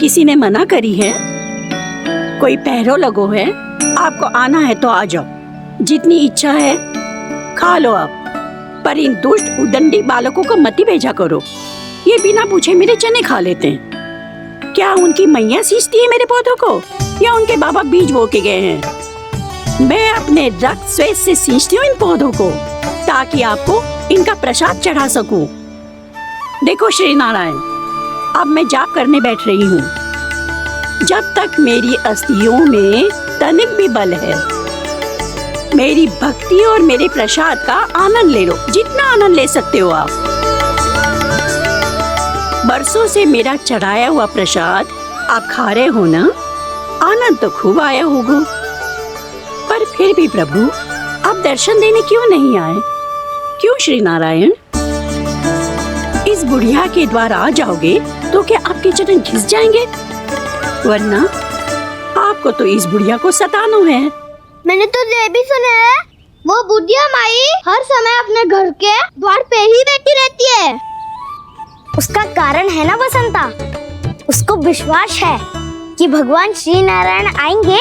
किसी ने मना करी है? कोई पैरों लगो है? आपको आना है तो आ जाओ, जितनी इच्छा है खा लो आप, पर इन दुष्ट उदंडी बालकों को मत ही भेजा करो। ये बिना पूछे मेरे चने खा लेते हैं। क्या उनकी मैया सींचती है मेरे पौधों को, या उनके बाबा बीज बो के गए हैं? मैं अपने रक्त स्वेद से सींचती हूँ इन पौधों को, ताकि आपको इनका प्रसाद चढ़ा सकूं। देखो श्री नारायण, अब मैं जाप करने बैठ रही हूँ। जब तक मेरी अस्थियों में तनिक भी बल है, मेरी भक्ति और मेरे प्रसाद का आनंद ले लो, जितना आनंद ले सकते हो आप। बरसों से मेरा चढ़ाया हुआ प्रसाद आप खा रहे हो ना, आनंद तो खूब आया होगा। पर फिर भी प्रभु आप दर्शन देने क्यों नहीं आए? क्यों श्री नारायण? इस बुढ़िया के द्वार आ जाओगे तो क्या आपके चरण घिस जाएंगे? वरना आपको तो इस बुढ़िया को सताना है। मैंने तो ये भी सुना है, वो बुढ़िया माई हर समय अपने घर के द्वार पे ही बैठी रहती है। उसका कारण है ना बसंता, उसको विश्वास है कि भगवान श्री नारायण आएंगे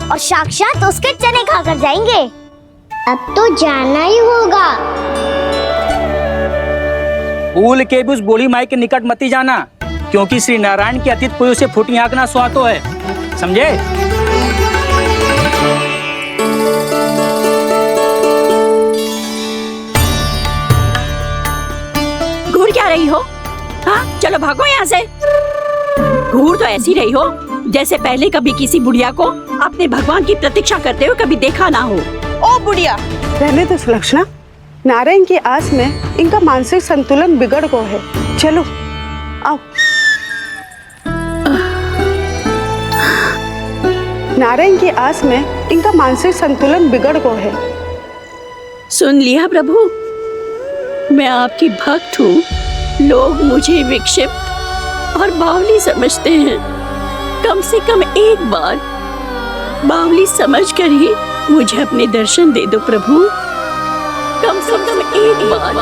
और साक्षात उसके चने खाकर जाएंगे। अब तो जाना ही होगा। भूल के भी उस बूढ़ी माई के निकट मत जाना, क्योंकि श्री नारायण की अतीत पुरुष से फूटी आंख ना स्वातो है, समझे? घूर क्या रही हो? हाँ, चलो भागो यहाँ से। घूर तो ऐसी रही हो जैसे पहले कभी किसी बुढ़िया को अपने भगवान की प्रतीक्षा करते हुए कभी देखा ना हो। ओ बुढ़िया, रहने दो सुलक्षणा, नारायण की आस में इनका मानसिक संतुलन बिगड़ गया है। चलो आओ। नारायण की आस में इनका मानसिक संतुलन बिगड़ गया है। सुन लिया प्रभु, मैं आपकी भक्त हूँ। लोग मुझे विक्षिप्त और बावली समझते हैं। कम से कम एक बार बावली समझकर ही मुझे अपने दर्शन दे दो प्रभु। कम से कम एक बार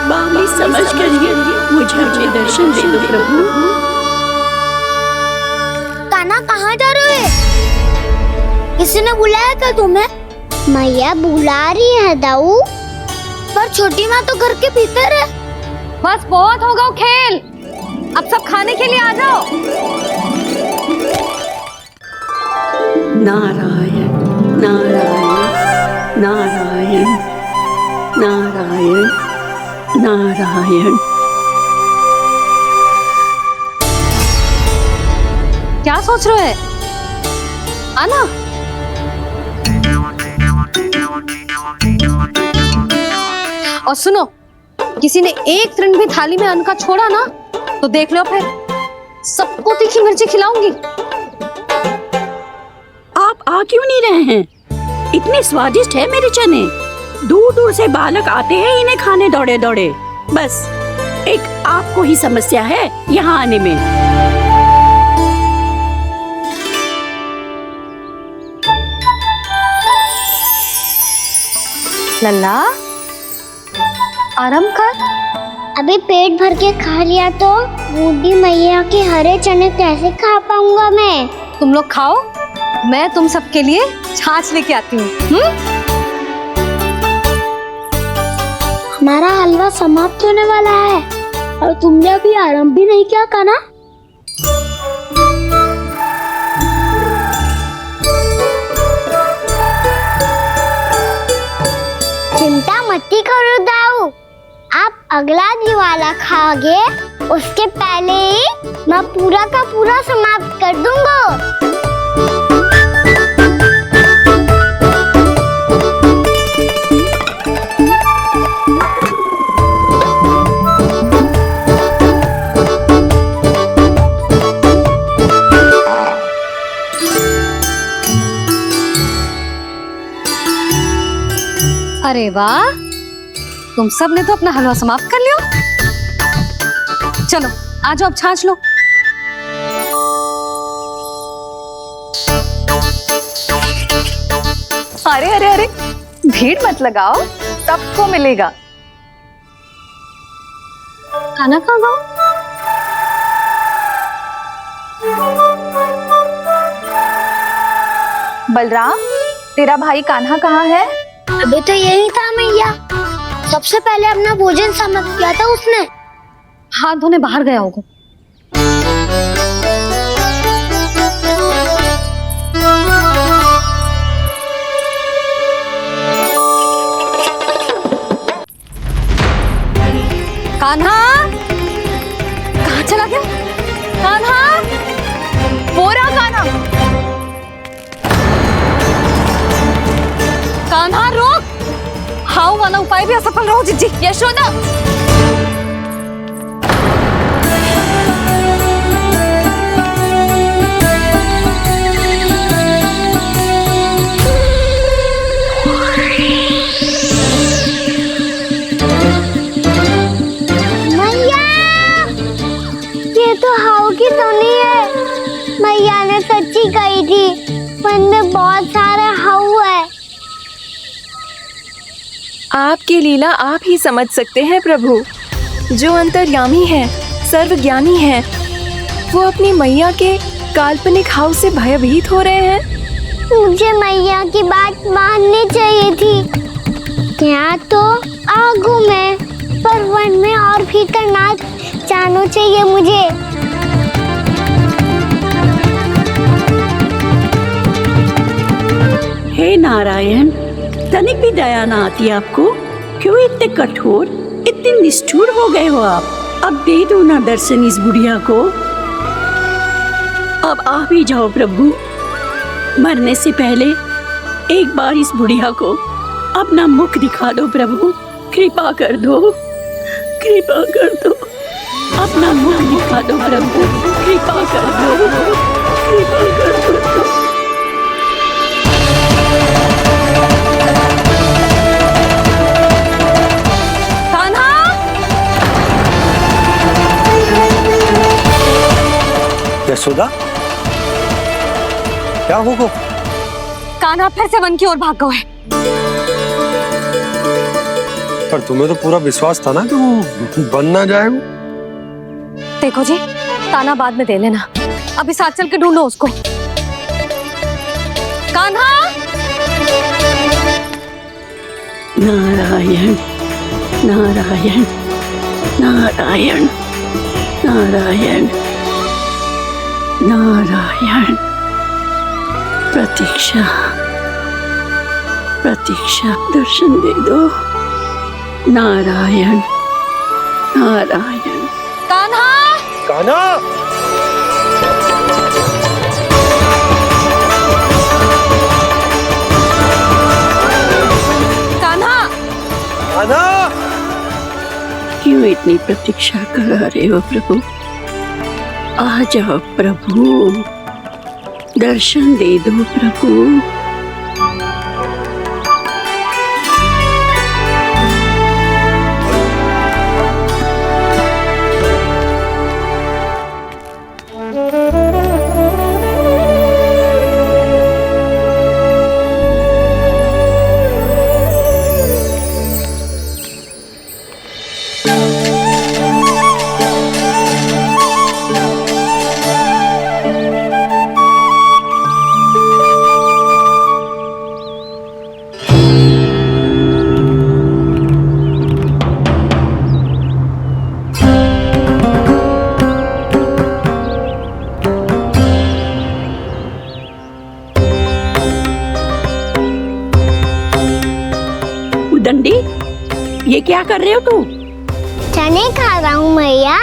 बावली समझकर ही मुझे अपने दर्शन दे दो प्रभु। कान्हा कहाँ जा रहे हो? किसी ने बुलाया क्या तुम्हें? मैया बुला रही है दाऊ, पर छोटी माँ तो घर के भीतर है। बस बहुत होगा खेल, अब सब खाने के लिए आ जाओ। नारायण नारायण नारायण नारायण नारायण। क्या सोच रहे हैं? आना। और सुनो, किसी ने एक तृण भी थाली में अन्न का छोड़ा ना, तो देख लो फिर सबको तीखी मिर्ची खिलाऊंगी। आप आ क्यों नहीं रहे हैं? इतने स्वादिष्ट है मेरे चने। दूर दूर से बालक आते हैं इन्हें खाने दौड़े दौड़े। बस एक आपको ही समस्या है यहाँ आने में। लल्ला, आराम कर। अभी पेट भर के खा लिया तो बूढ़ी मैया के हरे चने कैसे खा पाऊंगा मैं? तुम लोग खाओ, मैं तुम सबके लिए छाछ लेके आती हूँ। हमारा हलवा समाप्त होने वाला है और तुमने अभी आराम भी नहीं किया कान्हा। चिंता मत करो दाऊ, आप अगला दिवाला खाओगे उसके पहले ही मैं पूरा का पूरा समाप्त कर दूंगा। अरे वाह, तुम सब ने तो अपना हलवा समाप्त कर लिया। चलो आ जाओ, अब छाछ लो। अरे अरे अरे, भीड़ मत लगाओ, सबको मिलेगा। खाना खा जाओ। बलराम, तेरा भाई कान्हा कहाँ है? अभी तो यही था मैया। सबसे पहले अपना भोजन समाप्त किया था उसने। हाथ धोने बाहर गया होगा। कान्हा कहाँ चला गया? कान्हा, वो रहा कान्हा। कान्हा रोक! हाउ वाला उपाय भी असफल रहो जिज्जी। यशोदा, मैया, ये तो हाउ की धुनी है। मैया ने सच्ची कही थी, मन में बहुत सारे हाउ है। आपकी लीला आप ही समझ सकते हैं प्रभु। जो अंतर्यामी है, सर्वज्ञानी है, वो अपनी मैया के काल्पनिक हाव से भयभीत हो रहे हैं। मुझे मैया की बात माननी चाहिए थी। यहाँ तो आगू में, पर वन में और भीतर ना जानो चाहिए मुझे। हे नारायण, तनिक भी दया ना आती आपको? क्यों इतने कठोर, इतने निष्ठुर हो गए हो आप? अब दे दो ना दर्शन इस बुढ़िया को। अब आ भी जाओ प्रभु। मरने से पहले एक बार इस बुढ़िया को अपना मुख दिखा दो प्रभु। कृपा कर दो, कृपा कर दो। अपना मुख दिखा दो प्रभु। कृपा कर दो, कृपा कर दो। यशोदा, क्या हुआ? कान्हा फिर से वन की ओर भाग गया है। पर तुम्हें तो पूरा विश्वास था ना कि वो बन ना जाए। देखो जी, ताना बाद में दे लेना, अभी साथ चल के ढूंढो उसको। कान्हा! नारायण नारायण नारायण नारायण नारायण। प्रतीक्षा प्रतीक्षा, दर्शन दे दो। नारायण नारायण। कान्हा! कान्हा! कान्हा! कान्हा! क्यों इतनी प्रतीक्षा करा रहे हो प्रभु? आ जाओ प्रभु, दर्शन दे दो प्रभु। दंडी, ये क्या कर रहे हो तू? चने खा रहा हूँ मैया।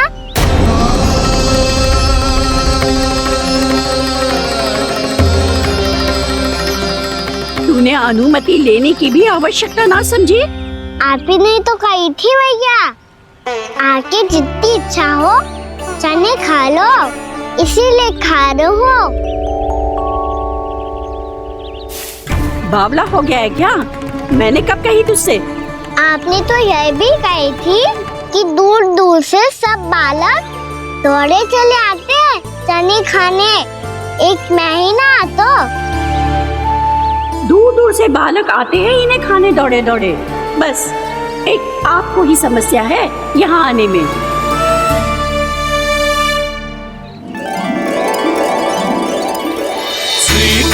तूने अनुमति लेने की भी आवश्यकता ना समझी? आप ही नहीं तो कही थी मैया, आके जितनी इच्छा हो चने खा लो, इसीलिए खा रहे हो। बावला हो गया है क्या? मैंने कब कही तुझसे? आपने तो यह भी कही थी कि दूर दूर से सब बालक दौड़े चले आते हैं चने खाने, एक मैं ही ना तो। दूर दूर से बालक आते हैं इन्हें खाने दौड़े दौड़े। बस एक आपको ही समस्या है यहाँ आने में।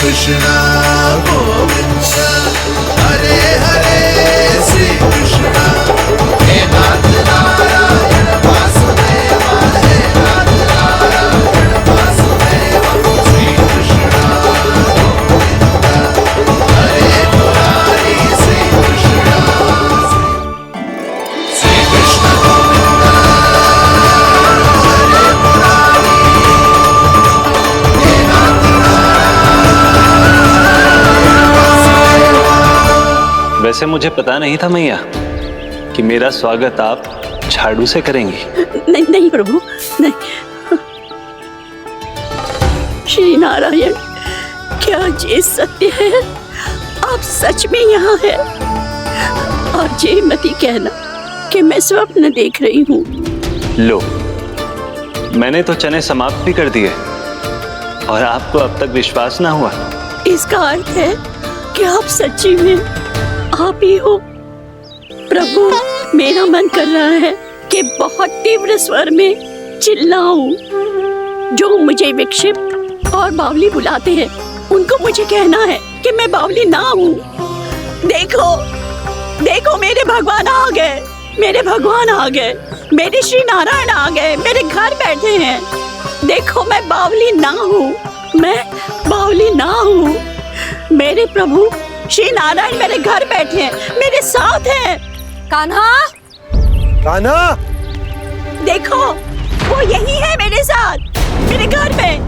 कृष्णा गोविंद हरे हरे श्री कृष्णा हे नाथ नारायण वासुदेवा हे नाथ नारायण वासुदेवा श्री कृष्णा गोविंद हरे मुरारी श्री कृष्णा श्री कृष्ण गोविंद हरे मुरारी हे नाथ वैसे मुझे पता नहीं था मैया कि मेरा स्वागत आप झाड़ू से करेंगी। नहीं नहीं प्रभु, नहीं। श्री नारायण, क्या ये सत्य है? आप सच में यहाँ हैं? और ये मत ही कहना कि मैं स्वप्न देख रही हूँ। लो, मैंने तो चने समाप्त भी कर दिए और आपको अब तक विश्वास ना हुआ। इसका अर्थ है कि आप सच्ची में आप ही हो। प्रभु, मेरा मन कर रहा है कि बहुत तीव्र स्वर में चिल्लाऊं। जो मुझे विक्षिप्त और बावली बुलाते हैं, उनको मुझे कहना है कि मैं बावली ना हूँ। देखो, देखो, मेरे भगवान आ गए, मेरे भगवान आ गए, मेरे श्री नारायण आ गए, मेरे घर बैठे हैं। देखो, मैं बावली ना हूँ, मैं बावली ना हूँ। मेरे प्रभु श्री नारायण मेरे घर बैठे हैं, मेरे साथ हैं। कान्हा, कान्हा, देखो, वो यही है मेरे साथ, मेरे घर में,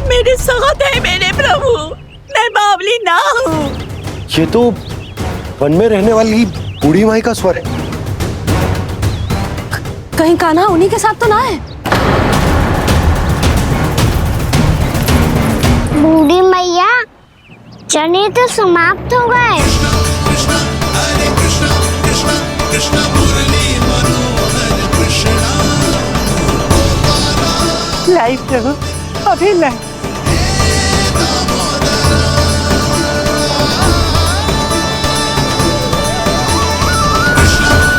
मेरे साथ है मेरे प्रभु। मैं बावली ना हूँ। ये तो वन में रहने वाली बूढ़ी माई का स्वर है। कहीं कान्हा उन्हीं के साथ तो ना है? बूढ़ी मैया, चने तो समाप्त हो गए। कृष्ण हरे कृष्ण कृष्ण कृष्ण मुरली मनोहर कृष्णा लाई प्रभु, अभी लाई।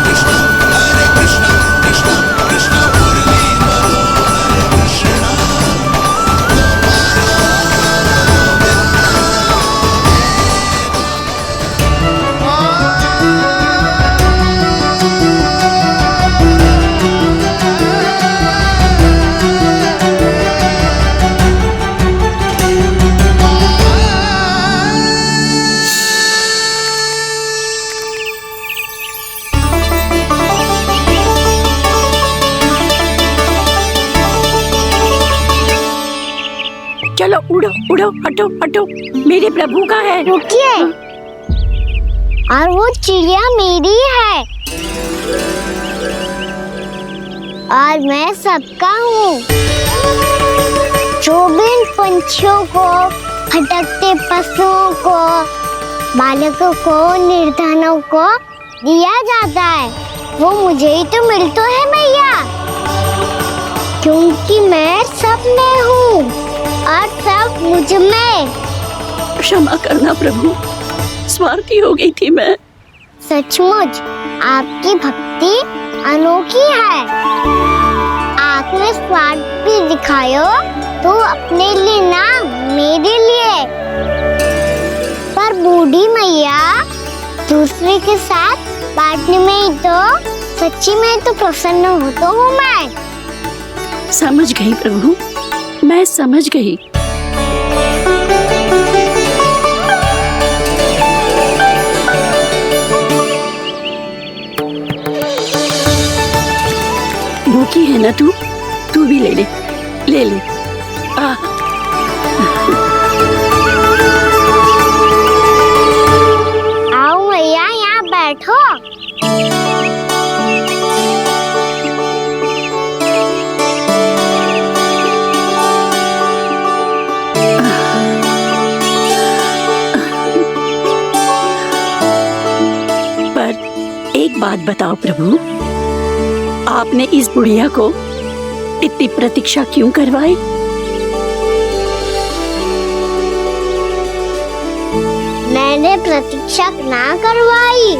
कृष्ण हरे कृष्ण कृष्ण कृष्ण मुरली मनोहर कृष्णा चलो उड़ो उड़ो, हटो हटो, मेरे प्रभु का है। रुकिए, और वो चिड़िया मेरी है और मैं सबका हूँ। जो भी इन पंछियों को, भटकते पशुओं को, बालकों को, निर्धनों को दिया जाता है, वो मुझे ही तो मिलता है मैया, क्योंकि मैं सब में हूँ और सब मुझ में। क्षमा करना प्रभु, स्वार्थी हो गई थी मैं। सचमुच आपकी भक्ति अनोखी है। आपने स्वार्थ भी दिखायो तो अपने लिए ना, मेरे लिए। पर बूढ़ी मैया, दूसरे के साथ बांटने में ही तो सच्ची में तो प्रसन्न होता हूँ मैं। समझ गई प्रभु, मैं समझ गई। भूखी है ना तू भी ले ले, ले ले। आओ मैया, यहाँ बैठो। एक बात बताओ प्रभु, आपने इस बुढ़िया को इतनी प्रतीक्षा क्यों करवाई? मैंने प्रतीक्षा ना करवाई।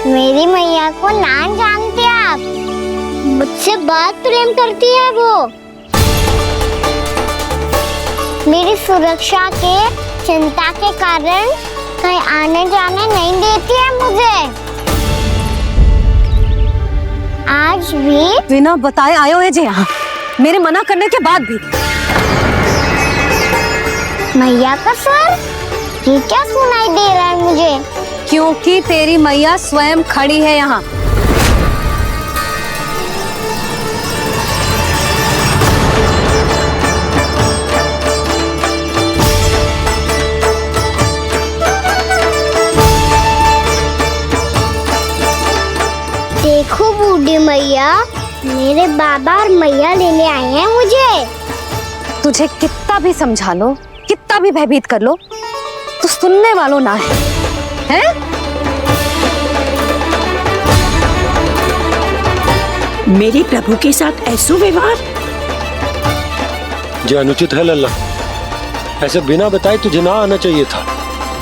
मेरी मैया को ना जानते आप, मुझसे बहुत प्रेम करती है वो। मेरी सुरक्षा के चिंता के कारण कहीं आने जाने नहीं देती है मुझे। आज भी बिना बताए आए हुए जे यहाँ, मेरे मना करने के बाद भी। मैया का स्वर, ये क्या सुनाई दे रहा है मुझे? क्योंकि तेरी मैया स्वयं खड़ी है यहाँ। देखो बूढ़ी मैया, मेरे बाबा और मैया लेने आए हैं मुझे। तुझे कितना भी समझा लो, कितना भी भयभीत कर लो, तो सुनने वालों ना है, हैं? मेरे प्रभु के साथ ऐसा व्यवहार जो अनुचित है लल्ला। ऐसे बिना बताए तुझे ना आना चाहिए था।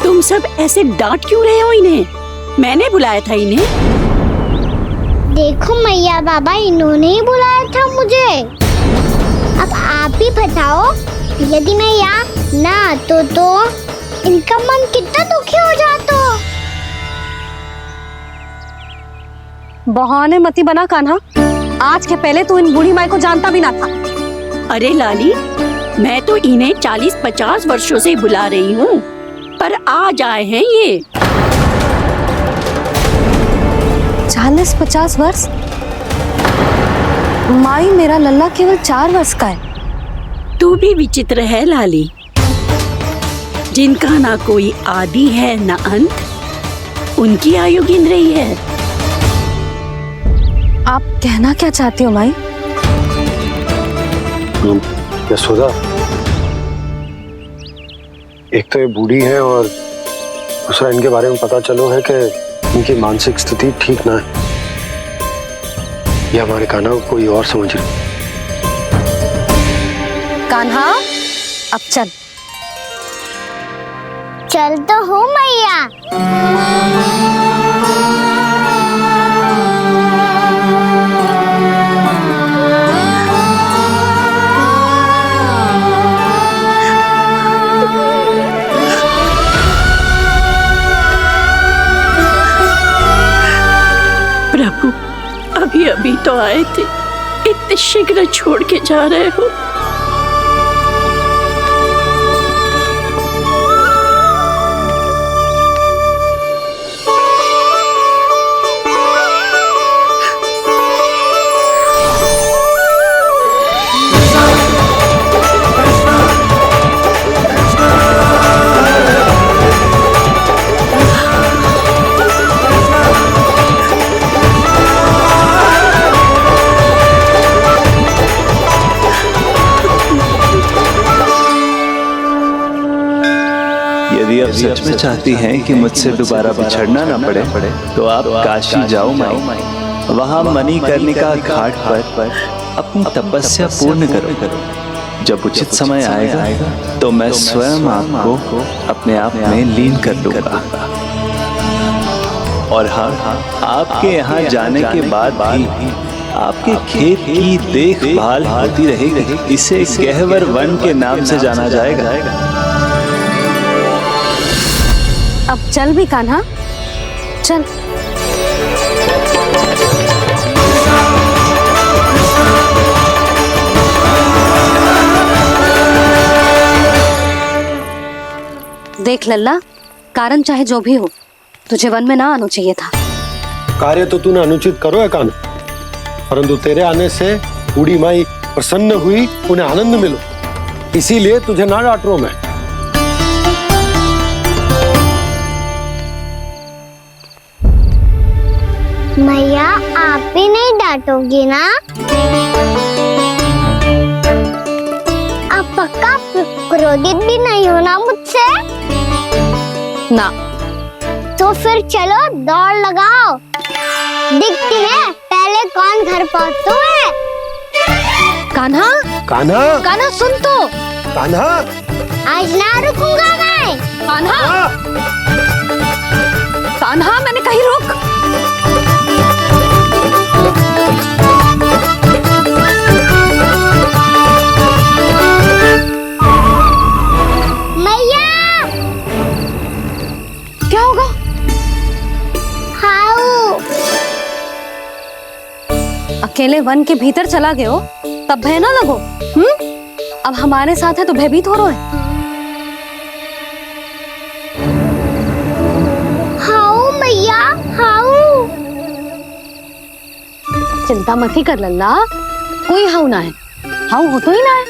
तुम सब ऐसे डांट क्यों रहे हो इन्हें? मैंने बुलाया था इन्हें। देखो मैया बाबा, इन्होंने ही बुलाया था मुझे। अब आप ही बताओ, यदि मैं यहाँ ना आतो तो इनका मन कितना दुखी हो जाता। बहाने मती बना कान्हा, आज के पहले तू इन बूढ़ी माई को जानता भी ना था। अरे लाली, मैं तो इन्हें 40-50 वर्षों से बुला रही हूँ, पर आज आए हैं ये। 40-50 वर्ष? माई, मेरा लल्ला केवल 4 वर्ष का है। तू भी विचित्र है लाली, जिनका ना कोई आदि है ना अंत, उनकी आयु गिन रही है। आप कहना क्या चाहती हो माई? यशोदा, एक तो ये बूढ़ी है और दूसरा इनके बारे में पता चलो है कि इनकी मानसिक स्थिति ठीक ना है। ये हमारे कान्हा को कोई और समझ रही। कान्हा, अब चल। चल तो हूँ मैया। प्रभु, अभी अभी तो आए थे, इतने शीघ्र छोड़ के जा रहे हो। यदि आप सच में चाहती हैं कि मुझसे दोबारा बिछड़ना ना पड़े तो आप काशी जाओ माई। वहाँ मणिकर्णिका घाट पर अपनी तपस्या पूर्ण करो। जब उचित समय आएगा तो मैं स्वयं आपको अपने आप में लीन कर लूंगा। और हाँ, आपके यहाँ जाने के बाद भी आपके खेत की देखभाल होती रहेगी। इसे गहवर वन के नाम से जाना जाएगा। अब चल भी कान्हा, चल। देख लल्ला, कारण चाहे जो भी हो, तुझे वन में ना आना चाहिए था। कार्य तो तूने अनुचित करो है कान्हा, परंतु तेरे आने से बूढ़ी माई प्रसन्न हुई, उन्हें आनंद मिलो, इसीलिए तुझे ना डांट रहा हूं मैं। मैया, आप भी नहीं डांटोगी ना? आप पक्का क्रोधित भी नहीं हो ना मुझसे? ना। तो फिर चलो दौड़ लगाओ, दिखती है पहले कौन घर पहुंचता है। कान्हा, कान्हा, कान्हा सुन तो। कान्हा, आज ना रुकूंगा मैं। कान्हा, कान्हा, मैंने कही रुक। मैया, अकेले वन के भीतर चला गए हो तब भय ना लगो। अब हमारे साथ है तो भयभीत हो रहे हैं। हाउ मैया हाउ। चिंता मत ही कर लल्ला, कोई हाउ ना है, हाउ हो तो ही ना है।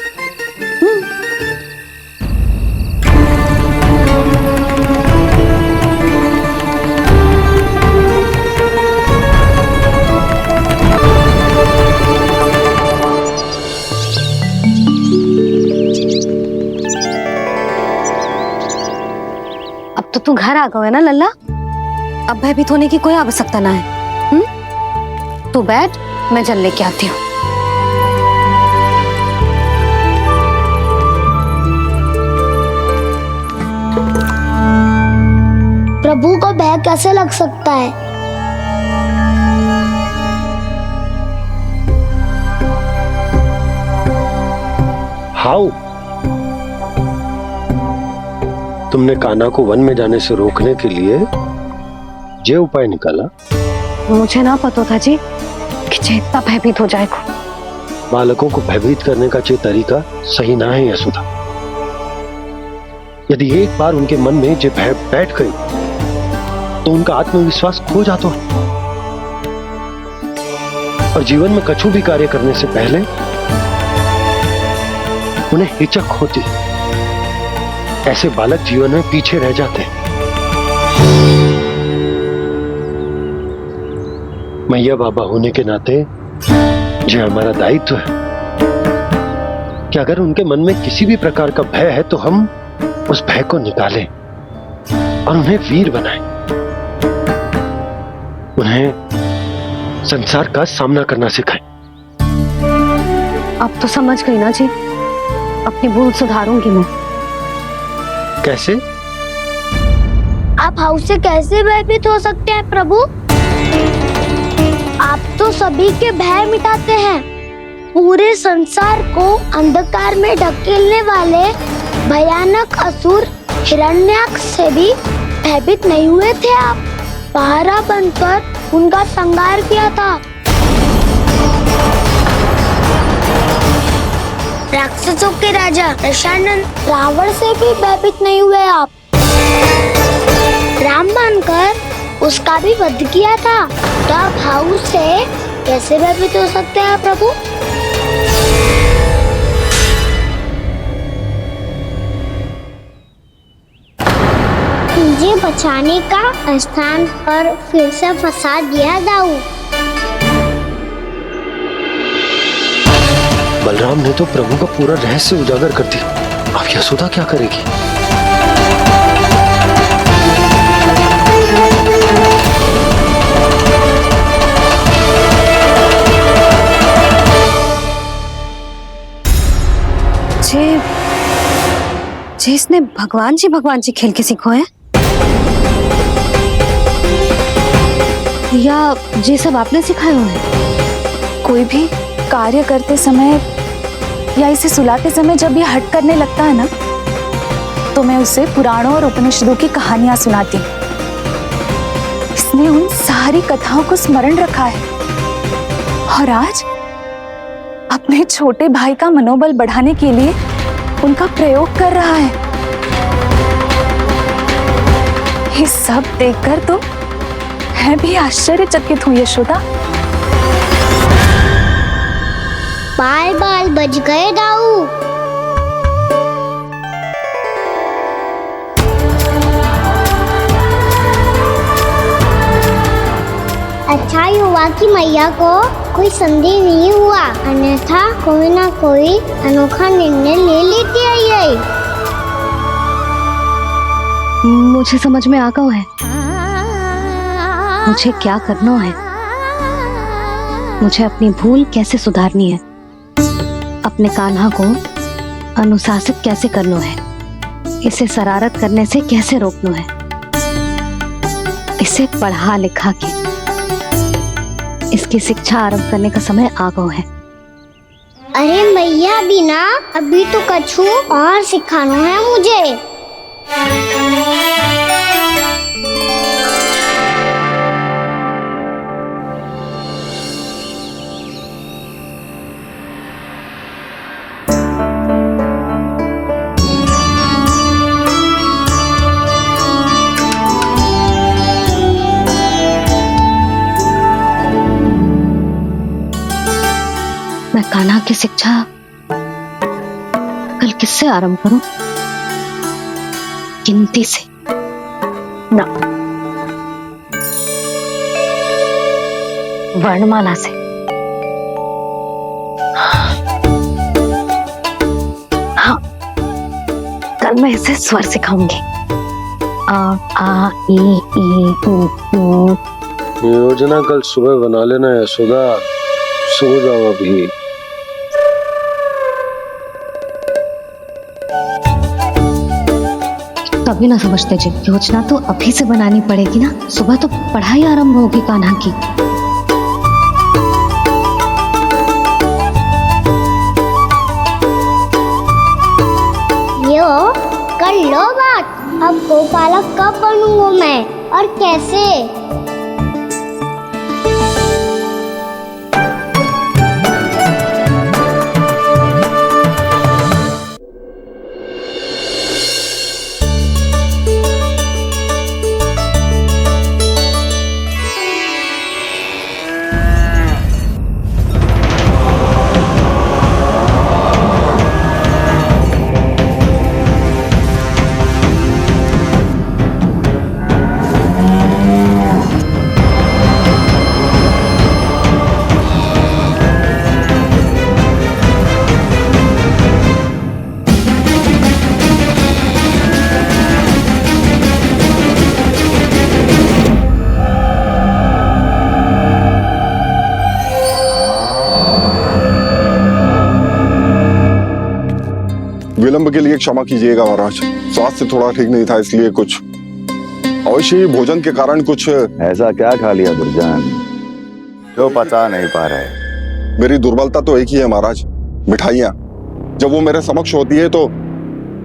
अब तो तू घर आ गया है ना लल्ला, अब भयभीत होने की कोई आवश्यकता ना है। तू बैठ, मैं जल लेके आती हूँ। प्रभु को भय कैसे लग सकता है? हाउ? तुमने कान्हा को वन में जाने से रोकने के लिए ये उपाय निकाला? मुझे ना पता था जी कि जे इतना भयभीत हो जाएगा। बालकों को भयभीत करने का ये तरीका सही ना है यशोदा। यदि एक बार उनके मन में ये भय बैठ गई तो उनका आत्मविश्वास खो जाता है और जीवन में कछु भी कार्य करने से पहले उन्हें हिचक होती। ऐसे बालक जीवन में पीछे रह जाते हैं। मैया बाबा होने के नाते जो हमारा दायित्व है कि अगर उनके मन में किसी भी प्रकार का भय है तो हम उस भय को निकालें और उन्हें वीर बनाएं, उन्हें संसार का सामना करना सिखाएं। अब तो समझ गई ना जी, अपनी भूल सुधारूंगी मैं। कैसे? आप हाउ से कैसे भयभीत हो सकते हैं प्रभु? आप तो सभी के भय मिटाते हैं। पूरे संसार को अंधकार में ढकेलने वाले भयानक असुर हिरण्याक्ष से भी भयभीत नहीं हुए थे आप। पहरा बनकर उनका संहार किया था। राक्षसों के राजा दशानन रावण से भी भयभीत नहीं हुए आप। राम बनकर उसका भी वध किया था। तो आप हाउ से कैसे भयभीत हो सकते हैं प्रभु? मुझे बचाने का स्थान पर फिर से फंसा दिया दाऊ। बलराम ने तो प्रभु का पूरा रहस्य उजागर कर दिया। अब यशोदा क्या करेगी? जे इसने भगवान जी खेल के सीखो है या ये सब आपने सिखाए हुए हैं? कोई भी कार्य करते समय या इसे सुलाते समय जब ये हट करने लगता है ना, तो मैं उसे पुराणों और उपनिषदों की कहानियां सुनाती हूँ। इसने उन सारी कथाओं को स्मरण रखा है और आज अपने छोटे भाई का मनोबल बढ़ाने के लिए उनका प्रयोग कर रहा है। ये सब देखकर तो मैं भी आश्चर्यचकित हूँ यशोदा। बाल बाल बज गए दाऊ। अच्छा ही हुआ कि मैया को कोई संदेह नहीं हुआ, अन्यथा कोई ना कोई अनोखा निर्णय ले लेती है ये। मुझे समझ में आ गया है मुझे क्या करना है। मुझे अपनी भूल कैसे सुधारनी है, अपने कान्हा को अनुशासित कैसे करना है, इसे शरारत करने से कैसे रोकना है, इसे पढ़ा लिखा के इसकी शिक्षा आरंभ करने का समय आ गया है। अरे मैया बिना अभी तो कछु और सिखाना है मुझे। कान्हा की शिक्षा कल किससे आरंभ करूं? गिनती से ना, वर्णमाला से। हाँ, कल मैं इसे स्वर सिखाऊंगी। आ आ ई ऊ। योजना कल सुबह बना लेना यशोदा, सो जाओ अभी। कभी ना समझते जी, योजना तो अभी से बनानी पड़ेगी ना। सुबह तो पढ़ाई आरंभ होगी कान्हा की। यो कर लो बात। अब गोपालक कब बनूंगा मैं और कैसे? विलंब के लिए क्षमा कीजिएगा महाराज, स्वास्थ्य थोड़ा ठीक नहीं था इसलिए कुछ अवश्य ही भोजन के कारण कुछ। ऐसा क्या खा लिया दुर्जन जो पचा नहीं पा रहे? मेरी दुर्बलता तो एक ही है महाराज, मिठाइयाँ। जब वो मेरे समक्ष होती है तो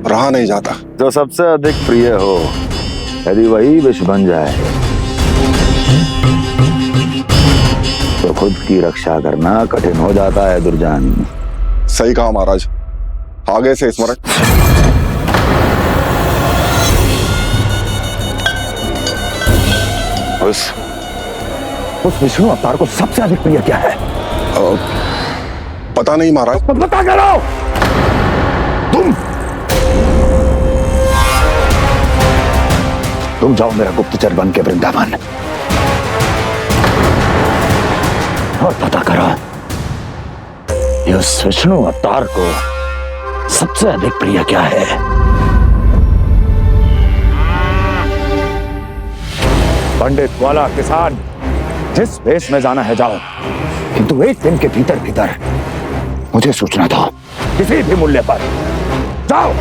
रहा नहीं जाता। जो सबसे अधिक प्रिय हो, यदि वही विष बन जाए तो खुद की रक्षा करना कठिन हो जाता है दुर्जन। सही कहा महाराज, आगे से स्मरण। उस विष्णु अवतार को सबसे अधिक प्रिय क्या है? पता नहीं महाराज। पता करो। तुम जाओ मेरा गुप्तचर बन के वृंदावन और पता करो इस विष्णु अवतार को सबसे अधिक प्रिय क्या है। पंडित वाला किसान जिस वेश में जाना है जाओ, किंतु एक दिन के भीतर भीतर मुझे सूचना दो, किसी भी मूल्य पर जाओ।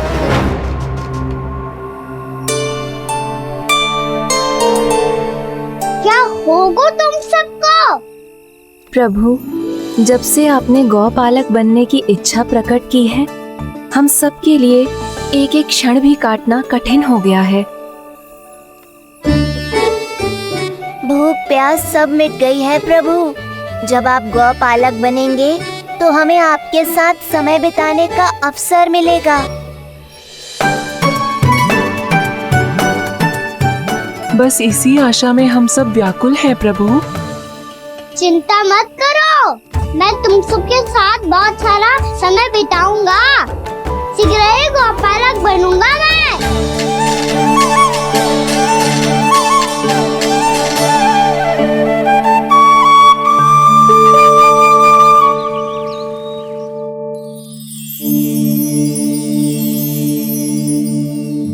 क्या होगा तुम सबको? प्रभु, जब से आपने गौपालक बनने की इच्छा प्रकट की है, हम सब के लिए एक एक क्षण भी काटना कठिन हो गया है। भूख प्यास सब मिट गई है प्रभु। जब आप गौपालक बनेंगे तो हमें आपके साथ समय बिताने का अवसर मिलेगा। बस इसी आशा में हम सब व्याकुल हैं प्रभु। चिंता मत करो, मैं तुम सबके साथ बहुत सारा समय बिताऊंगा। शीघ्र ही गोपालक बनूंगा मैं।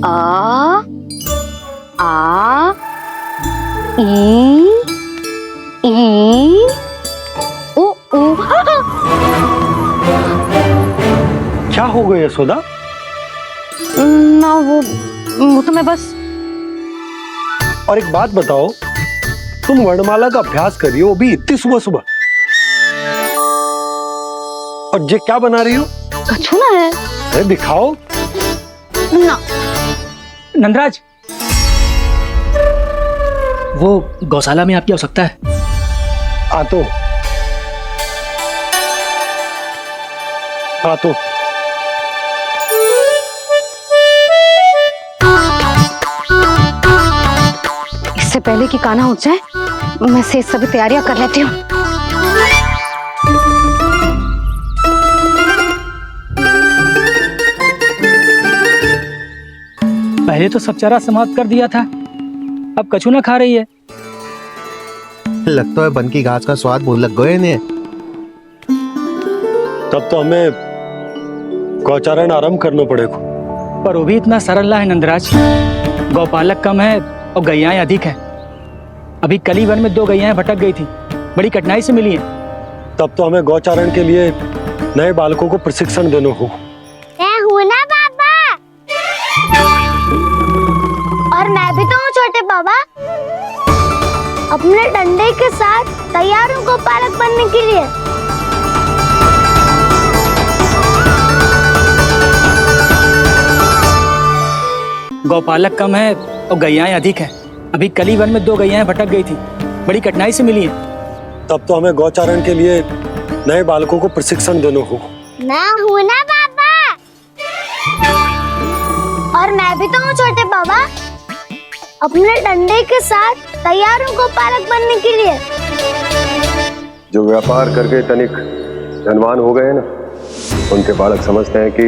आ आ ई ओ ओ। क्या हो गया यशोदा? ना वो तो मैं बस। और एक बात बताओ, तुम वर्णमाला का अभ्यास कर रही हो अभी इतनी सुबह सुबह, और ये क्या बना रही हो? कछुआ है। अरे दिखाओ ना। नंदराज, वो गौशाला में आपकी आवश्यकता है। आ तो इससे पहले कि कान्हा उठ जाए, मैं से सभी तैयारियां कर लेती हूँ। पहले तो सब चारा समाप्त कर दिया था, अब कछु ना खा रही है। लगता है बन की घास का स्वाद भूल लग गए इन्हें। तब तो हमें गौचारण आरंभ करना पड़ेगा। पर वो भी इतना सरल है नंदराज, गौपालक कम है और गैयाएं अधिक है। अभी कली वन में 2 गैयाएं भटक गई थी, बड़ी कठिनाई से मिली है। तब तो हमें गौचारण के लिए नए बालकों को प्रशिक्षण देना हो। मैं हूँ ना बाबा, और मैं भी तो हूँ छोटे बाबा। अपने डंडे के साथ तैयार हूँ गौपालक बनने के लिए। गौपालक कम है और गैयाएं अधिक है। अभी कली वन में 2 गैयाएं भटक गई थी, बड़ी कठिनाई से मिली है। तब तो हमें गौचारण के लिए नए बालकों को प्रशिक्षण देना हो। मैं हूँ ना बाबा, और मैं भी तो हूँ छोटे बाबा। अपने डंडे के साथ तैयार हूँ गौपालक बनने के लिए। जो व्यापार करके तनिक धनवान हो गए हैं ना, उनके बालक समझते हैं कि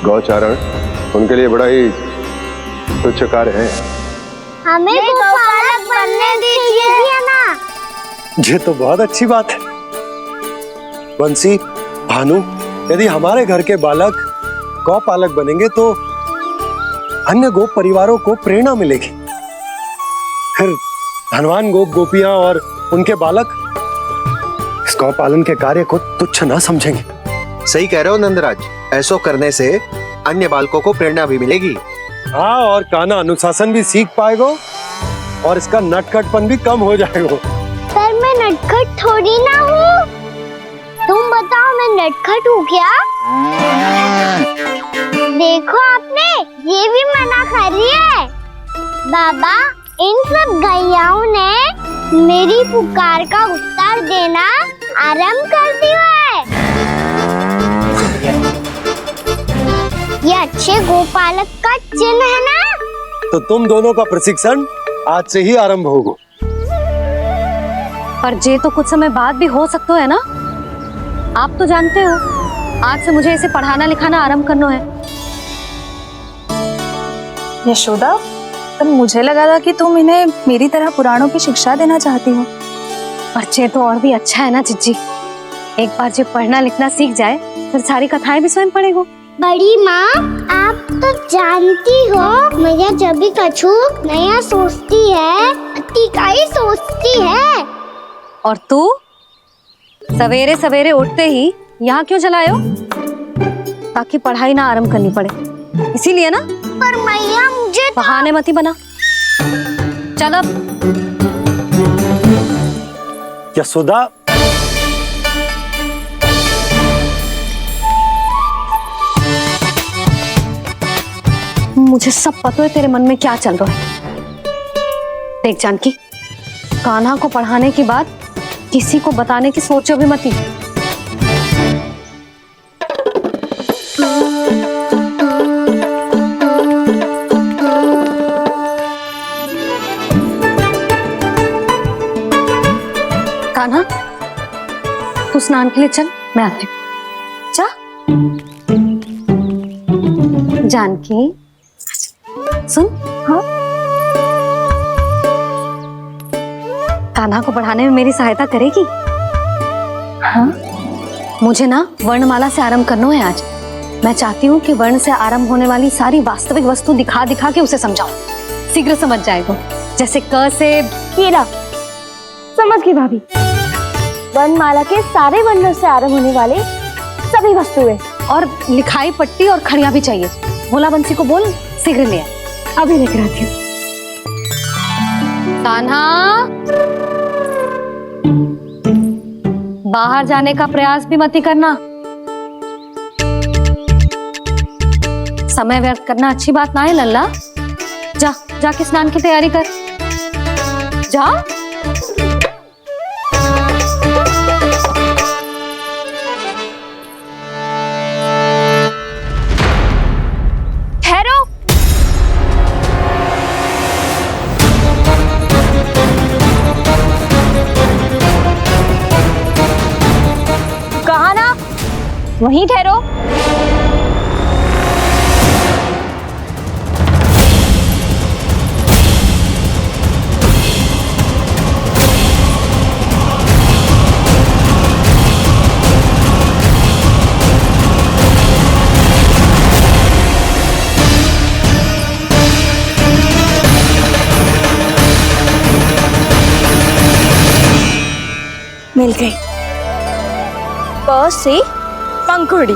गौचारण उनके लिए बड़ा ही तुच्छ कार्य है। हमें गौपालक बनने दीजिए ना। ये तो बहुत अच्छी बात है। बंसी, भानु, यदि हमारे घर के बालक गौपालक बनेंगे तो अन्य गोप परिवारों को प्रेरणा मिलेगी। फिर धनवान गोप गोपियां और उनके बालक इस गौपालन के कार्य को तुच्छ ना समझेंगे। सही कह रहे हो नंदराज, ऐसा करने से अन्य बालकों को प्रेरणा भी मिलेगी। हाँ, और कान्हा अनुशासन भी सीख पाएगा और इसका नटखटपन भी कम हो जाएगा। पर मैं नटखट थोड़ी ना हूँ। तुम बताओ, मैं नटखट हूँ क्या? देखो आपने ये भी मना कर रही है। बाबा, इन सब गैयाओं ने मेरी पुकार का उत्तर देना आरंभ कर दिया है। ये अच्छे गोपालक का चिन्ह है ना? तो तुम दोनों का प्रशिक्षण आज से ही आरंभ होगा। पर जे तो कुछ समय बाद भी हो सकता है ना। आप तो जानते हो, आज से मुझे इसे पढ़ाना लिखाना आरंभ करना है। यशोदा, पर मुझे लगा था कि तुम इन्हें मेरी तरह पुराणों की शिक्षा देना चाहती हो। पर जे तो और भी अच्छा है ना जिज्जी। एक बार जो पढ़ना लिखना सीख जाए फिर सारी कथाएं भी स्वयं पढ़ेगा। बड़ी माँ, आप तो जानती हो मैया जब भी कछु नया सोचती है, अतिकाई सोचती है। और तू सवेरे सवेरे उठते ही यहाँ क्यों चलाए हो? ताकि पढ़ाई ना आरंभ करनी पड़े, इसीलिए ना। पर मैया मुझे बहाने मत ही बना। चल अब। यशोदा, मुझे सब पता है तेरे मन में क्या चल रहा है। देख जानकी, कान्हा को पढ़ाने की बात किसी को बताने की सोचो भी मत ही। कान्हा, तू स्नान के लिए चल, मैं आती हूँ। जा। जानकी, सुन। हाँ, कान्हा को पढ़ाने में मेरी सहायता करेगी? हाँ, मुझे ना वर्णमाला से आरंभ करना है आज। मैं चाहती हूँ कि वर्ण से आरंभ होने वाली सारी वास्तविक वस्तु दिखा दिखा के उसे समझाऊं। शीघ्र समझ जाएगा। जैसे क से कीड़ा। समझ गई भाभी। वर्णमाला के सारे वर्णों से आरंभ होने वाले सभी वस्तुएं, और लिखाई पट्टी और खड़िया भी चाहिए। भोला बंसी को बोल शीघ्र ले आए। अभी लेकर आती हूँ। कान्हा, बाहर जाने का प्रयास भी मत ही करना। समय व्यर्थ करना अच्छी बात ना है लल्ला। जा, जाके स्नान की तैयारी कर। जा। ठहरो। कहा ना, वहीं ठहरो। मिल गई। प से पंखुड़ी।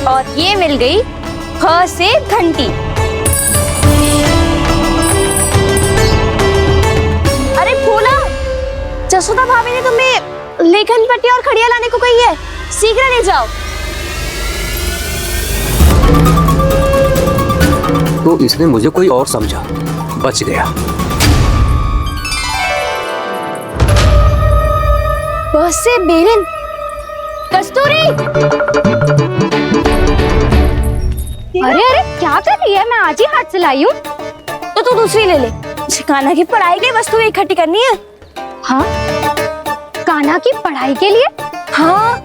और ये मिल गई ख से घंटी। अरे फूला, जसोदा भाभी ने तुम्हें लेखन पट्टी और खड़िया लाने को कही है, शीघ्र ले जाओ। तो इसने मुझे कोई और समझा, बच गया। बस से बेलन। कस्तूरी, अरे अरे क्या कर रही है? मैं आज ही हाथ से लाई हूँ। तो तू दूसरी ले ले। कान्हा की पढ़ाई की वस्तु इकट्ठी करनी है। हाँ, कान्हा की पढ़ाई के लिए? हाँ,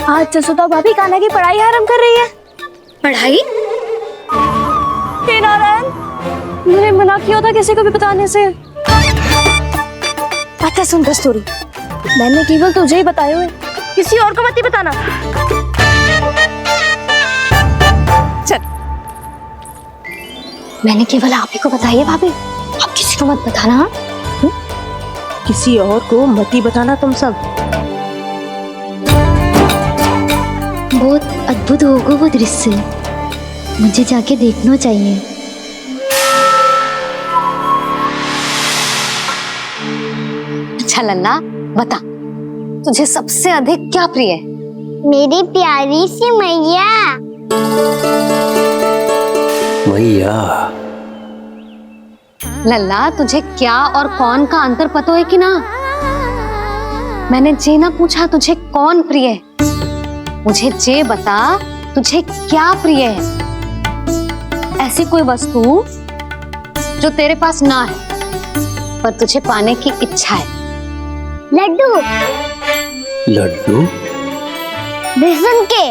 आज जसोदा भाभी कान्हा की पढ़ाई आरंभ कर रही है। पढ़ाई? हे नारायण, मैंने मना किया था किसी को भी बताने से। अच्छा सुन कस्तूरी, मैंने केवल तुझे ही बताए हुए, किसी और को मत ही बताना। चल, मैंने केवल आप ही को बताई है भाभी, आप किसी को मत बताना। हाँ? किसी और को मत ही बताना तुम सब। बहुत अद्भुत होगा वो दृश्य, मुझे जाके देखना चाहिए। अच्छा लल्ला, बता तुझे सबसे अधिक क्या प्रिय है? मेरी प्यारी सी मैया। मैया। लल्ला, तुझे क्या और कौन का अंतर पता है कि ना? मैंने जे ना पूछा तुझे कौन प्रिय है, मुझे जे बता तुझे क्या प्रिय है। ऐसी कोई वस्तु जो तेरे पास ना है पर तुझे पाने की इच्छा है। लड्डू। लड्डू? बेसन के।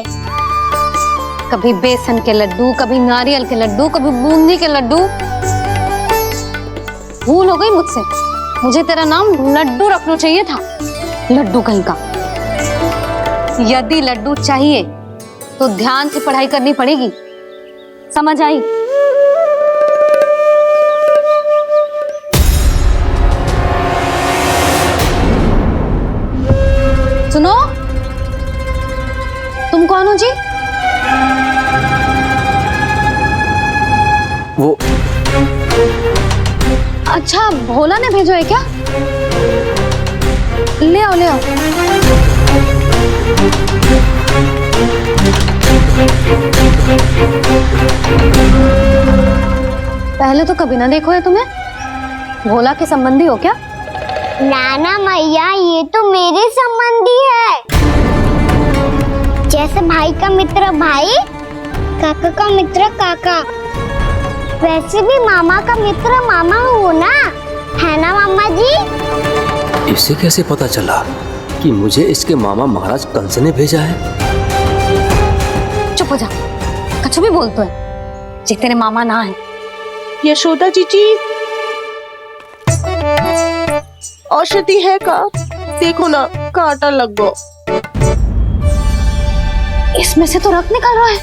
कभी बेसन के लड्डू, कभी नारियल के लड्डू, कभी बूंदी के लड्डू। भूल हो गई मुझसे, मुझे तेरा नाम लड्डू रखना चाहिए था। लड्डू कहीं का। यदि लड्डू चाहिए तो ध्यान से पढ़ाई करनी पड़ेगी, समझ आई? सुनो, तुम कौन हो जी? वो अच्छा, भोला ने भेजो है क्या? ले आओ ले आओ। पहले तो कभी ना देखो है तुम्हें। भोला के संबंधी हो क्या? नाना मैया, ये तो मेरे संबंधी है। जैसे भाई का मित्र भाई, काका का मित्र काका, वैसे भी मामा का मित्र मामा हो ना, है ना मामा जी? इसे कैसे पता चला कि मुझे इसके मामा महाराज कंस ने भेजा है? चुप हो जा, कछु भी बोलते है जे तेरे मामा ना है। यशोदा जीजी, औषधि है का? देखो ना, कांटा लग गो। इसमें से तो रक्त निकल रहा है।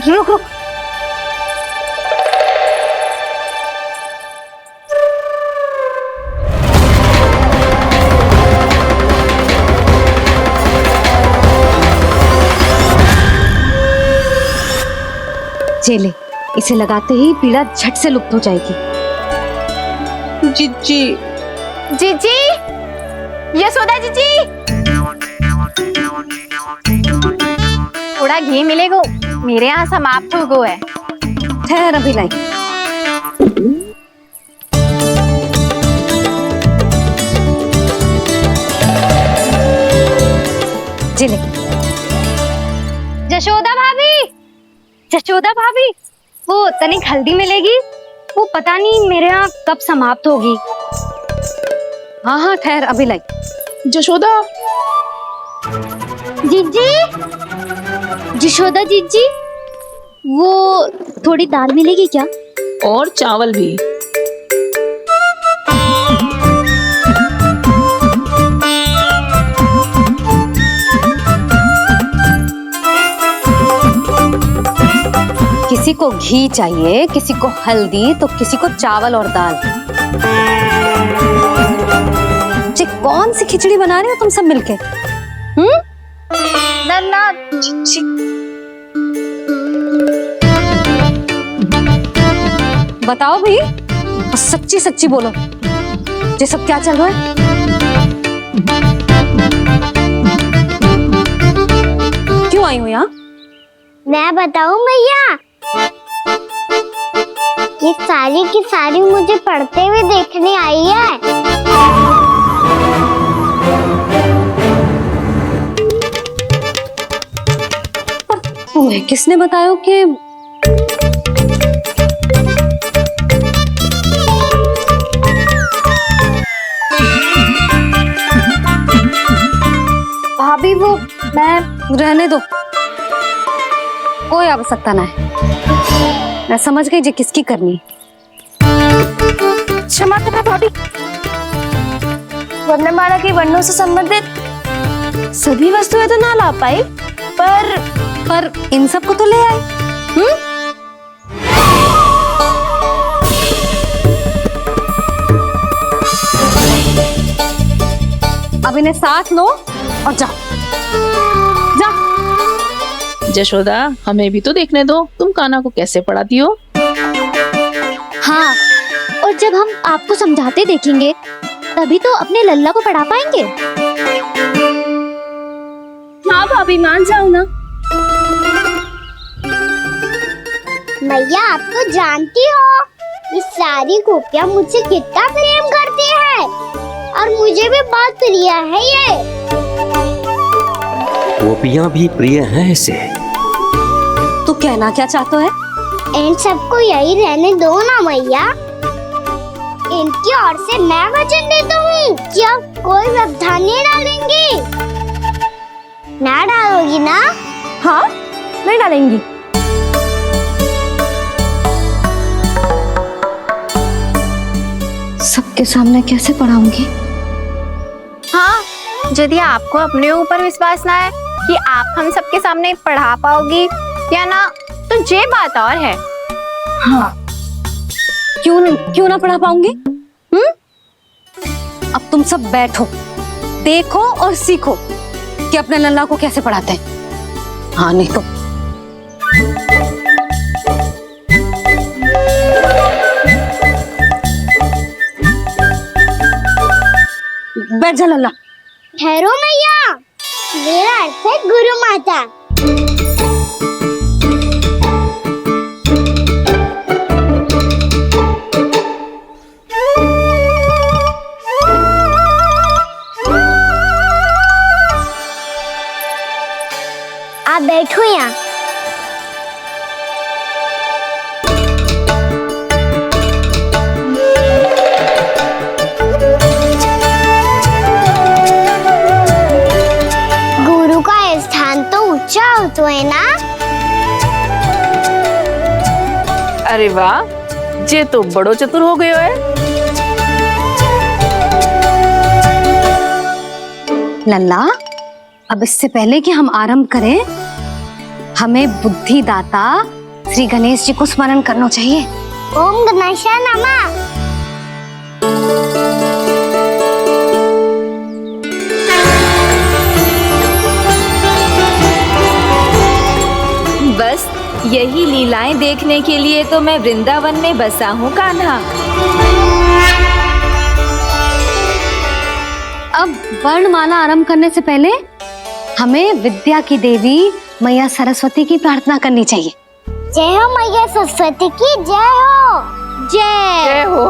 रुक रुक, चले, इसे लगाते ही पीड़ा झट से लुप्त हो जाएगी। जीजी, जीजी, यशोदा जीजी, थोड़ा घी मिलेगा, मेरे यहाँ समाप्त हो गया है। ठहर अभी लाई। जिले। जशोदा भाभी, जशोदा भाभी, वो तनिक हल्दी मिलेगी? वो पता नहीं मेरे यहाँ कब समाप्त होगी। हाँ हाँ ठहर अभी लाई। जशोदा, जीजी, जशोदा जीजी, वो थोड़ी दाल मिलेगी क्या? और चावल भी। किसी को घी चाहिए, किसी को हल्दी, तो किसी को चावल और दाल। ये कौन सी खिचड़ी बना रहे हो तुम सब मिलके? नन्ना बताओ भाई, और सच्ची सच्ची बोलो, ये सब क्या चल रहा है? क्यों आई हो यहाँ? मैं बताऊं भैया, ये सारी की सारी मुझे पढ़ते हुए देखने आई है। तुम्हें किसने बताया कि भाभी? वो मैं रहने दो, कोई आवश्यकता ना है। मैं समझ गई जी किसकी करनी। क्षमा करना भाभी, वर्णमाला के वर्णों से संबंधित सभी वस्तुएं तो ना ला पाई, पर इन सब को तो ले आए। अब इन्हें साथ लो और जाओ। जशोदा, हमें भी तो देखने दो तुम कान्हा को कैसे पढ़ाती हो। हाँ, और जब हम आपको समझाते देखेंगे तभी तो अपने लल्ला को पढ़ा पाएंगे। हाँ भाभी, मान जाओ ना। मैया, आप तो जानती हो ये सारी गोपियाँ मुझसे कितना प्रेम करती है, और मुझे भी बहुत प्रिय है ये। गोपियाँ भी प्रिय हैं इसे। तू कहना क्या चाहता है? इन सबको यही रहने दो ना मैया। इनकी ओर से मैं वचन देता हूँ कि अब कोई व्यवधान नहीं डालेंगी। ना डालोगी ना? हाँ, नहीं डालेंगी। सबके सामने कैसे पढ़ाऊंगी? हाँ, यदि आपको अपने ऊपर विश्वास ना है कि आप हम सबके सामने पढ़ा पाओगी या ना, तो ये बात और है। हाँ, क्यों ना पढ़ा पाऊंगी? अब तुम सब बैठो, देखो और सीखो कि अपने लल्ला को कैसे पढ़ाते हैं। हाँ, नहीं तो बैठ जा लल्ला। ठहरो मैया, मेरा अर्थ है गुरु माता। आप बैठो यहाँ। गुरु का स्थान तो ऊंचा होता है ना? अरे वाह, जे तो बड़ो चतुर हो गयो है। लल्ला, अब इससे पहले कि हम आरंभ करें, हमें बुद्धिदाता श्री गणेश जी को स्मरण करना चाहिए। ओम गणेशाय नमः। बस यही लीलाएं देखने के लिए तो मैं वृंदावन में बसा हूँ कान्हा। अब वर्णमाला आरंभ करने से पहले हमें विद्या की देवी मैया सरस्वती की प्रार्थना करनी चाहिए। जय हो मैया सरस्वती की, जय हो। जय हो।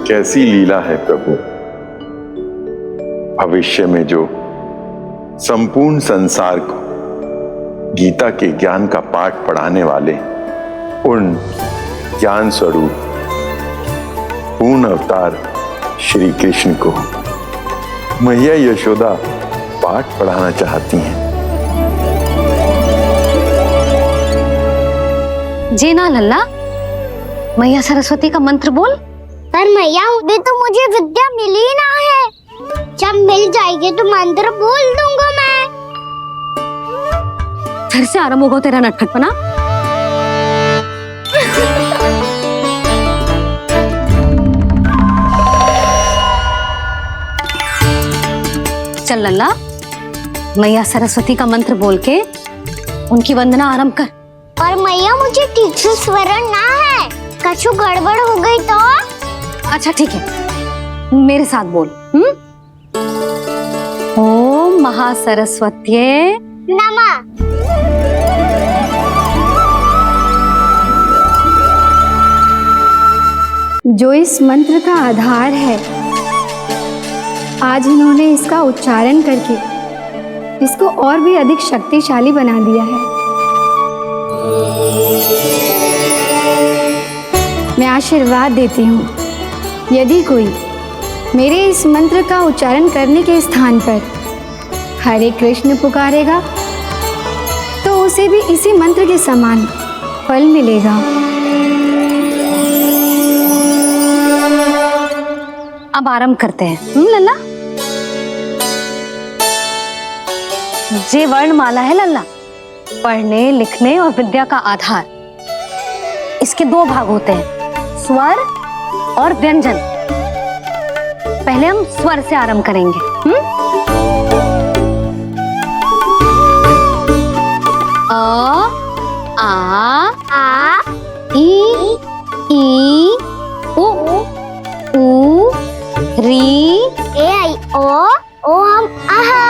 कैसी लीला है प्रभु। भविष्य में जो संपूर्ण संसार को गीता के ज्ञान का पाठ पढ़ाने वाले उन ज्ञान स्वरूप पूर्ण अवतार श्री कृष्ण को मैया यशोदा पाठ पढ़ाना चाहती हैं। जी ना लल्ला, मैया सरस्वती का मंत्र बोल। पर मैया, अभी तो मुझे विद्या मिली ना है। जब मिल जाएगी तो मंत्र बोल दूंगा मैं। फिर से आरंभ होगा तेरा नटखटपना। चल लल्ला, मैया सरस्वती का मंत्र बोल के उनकी वंदना आरंभ कर। और मैया मुझे ठीक से स्वरण ना है, कछु गड़बड़ हो गई तो? अच्छा ठीक है, मेरे साथ बोल। ओम महासरस्वत्ये नमः। जो इस मंत्र का आधार है, आज इन्होंने इसका उच्चारण करके इसको और भी अधिक शक्तिशाली बना दिया है। मैं आशीर्वाद देती हूँ, यदि कोई मेरे इस मंत्र का उच्चारण करने के स्थान पर हरे कृष्ण पुकारेगा तो उसे भी इसी मंत्र के समान फल मिलेगा। अब आरंभ करते हैं। लल्ला, ये वर्णमाला है लल्ला, पढ़ने लिखने और विद्या का आधार। इसके दो भाग होते हैं, स्वर और व्यंजन। पहले हम स्वर से आरंभ करेंगे। अ, आ, ई, उ, री, ए आई ओ हम आहा।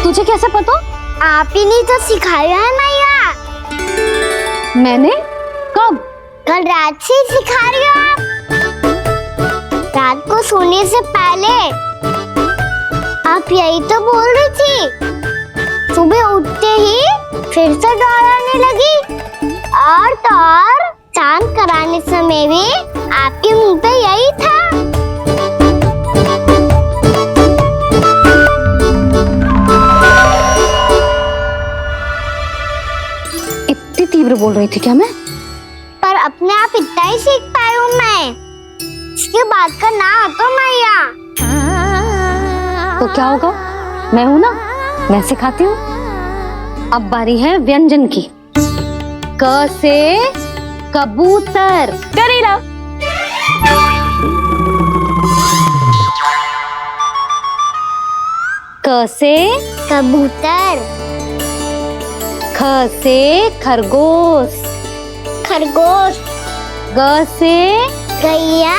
तुझे कैसे पता? आप ही नहीं तो सिखाया है मैया। मैंने? कब? कल रात से सिखा रही हो आप। रात को सोने से पहले आप यही तो बोल रही थी। सुबह उठते ही फिर से डर आने लगी, और तो और स्नान कराने समय भी आपके मुंह पे यही था। इतनी तीव्र बोल रही थी क्या मैं? पर अपने आप इतना ही सीख पाई हूँ मैं, इसके बाद का ना तो मैया। तो क्या होगा, मैं हूं ना, मैं सिखाती हूँ। अब बारी है व्यंजन की। क से कबूतर। करेला। क से कबूतर। ख से खरगोश। खरगोश। ग से गैया।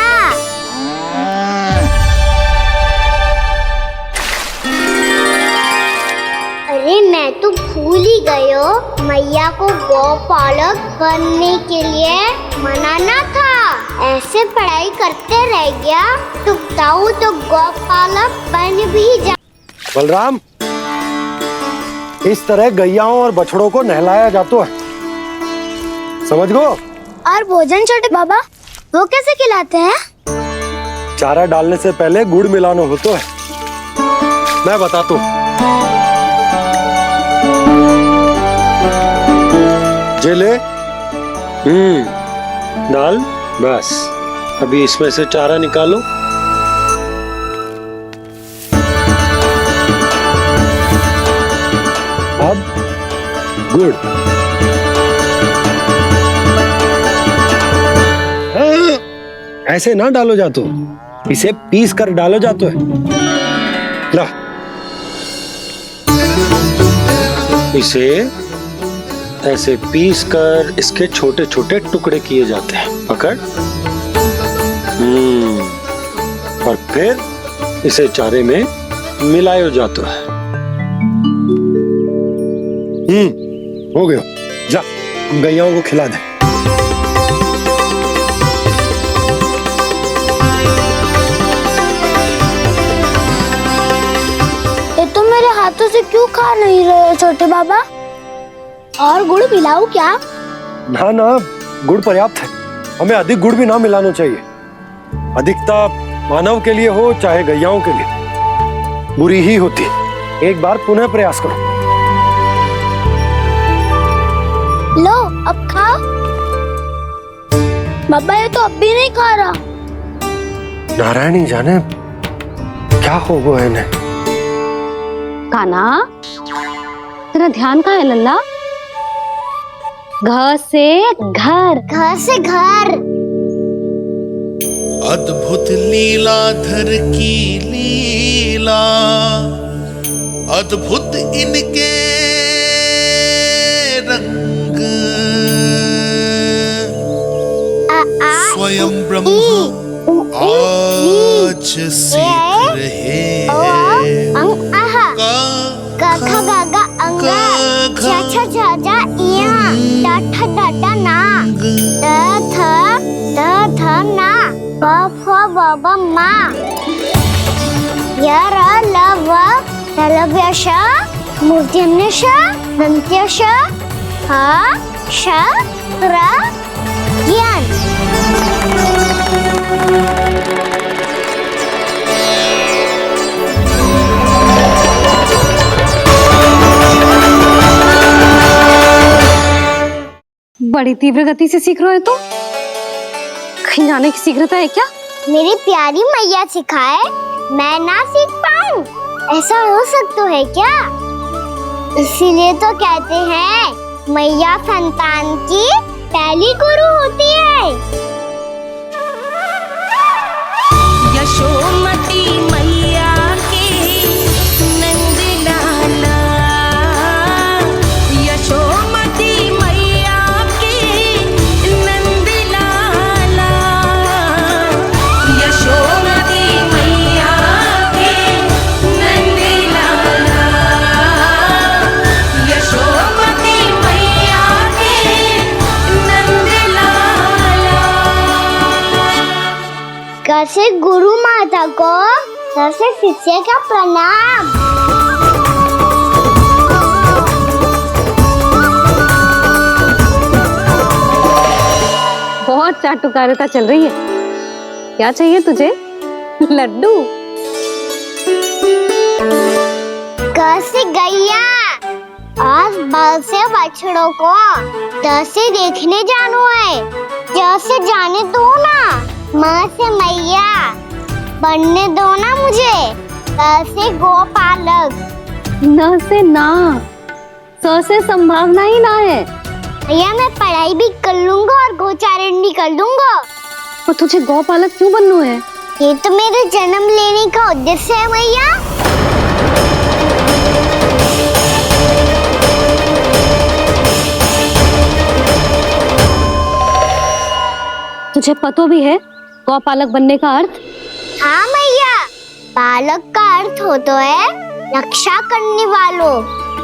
अरे मैं तो भूल ही गई हूँ, मैया को गौपालक बनने के लिए मनाना था। ऐसे पढ़ाई करते रह गया तो ताऊ तो गौपालक बन भी जा। बलराम, इस तरह गैयाओं और बछड़ों को नहलाया जाता है, समझ गो? और भोजन छोटे बाबा, वो कैसे खिलाते हैं? चारा डालने से पहले गुड़ मिलाना होता है, मैं बताता हूँ। जे ले, डाल, बस। अभी इसमें से चारा निकालो। अब गुड़। ऐसे ना डालो जातो, इसे पीस कर डालो जातो है। ला, इसे ऐसे पीस कर इसके छोटे छोटे टुकड़े किए जाते हैं। पकड़। और फिर इसे चारे में मिलाया जाता है। हो गया, जा गैयाओं को खिला दे। ये तो मेरे हाथों से क्यों खा नहीं रहे हो छोटे बाबा? और गुड़ मिलाऊं क्या? ना ना, गुड़ पर्याप्त है, हमें अधिक गुड़ भी ना मिलाना चाहिए। अधिकता मानव के लिए हो चाहे गैयाओं के लिए बुरी ही होती। एक बार पुनः प्रयास करो। लो अब खाओ। बाबा ये तो अब भी नहीं खा रहा। नारायणी जाने क्या हो गया इन्हें। काना, तेरा ध्यान कहाँ है लल्ला? घर से घर, घर से घर। अद्भुत लीलाधर की लीला, अद्भुत इनके रंग, स्वयं ब्रह्म आज सीख रहे हैं। ग ख ग घ अंग, छ छ छ ज इया, ट ठ ड ड ना, द थ ना, ब फ ब ब मा, य र ल व लव्य श, मूर्धन्य श, दन्त्य श, ह श र ज्ञान। बड़ी तीव्र गति से सीख रहे हो तो कहीं जाने की शीघ्रता है क्या? मेरी प्यारी मैया सिखाए, मैं ना सीख पाऊं, ऐसा हो सकता है क्या? इसीलिए तो कहते हैं मैया संतान की पहली गुरु होती है। यशोमती मैया की नंद लाला, यशोमती मैया की नंद लाला, यशोमती मैया की नंद लाला, यशोमती मैया की नंद लाला। कैसे गुरु माता को कैसे शिष्य का प्रणाम। बहुत चाटुकारिता चल रही है। क्या चाहिए तुझे? लड्डू? कैसे गैया आज बल से बछड़ों को कैसे देखने जानो है, कैसे जाने दो ना, माँ से मैया बनने दो ना मुझे, कैसे गोपालक। न से ना, स से संभावना ही ना है। भैया मैं पढ़ाई भी कर लूंगा और गोचारण भी कर दूंगा। और तुझे गौपालक क्यों बनना है? ये तो मेरे जन्म लेने का उद्देश्य है मैया। तुझे पता भी है गौपालक बनने का अर्थ? हाँ मैया, पालक का अर्थ होता है रक्षा करने वालों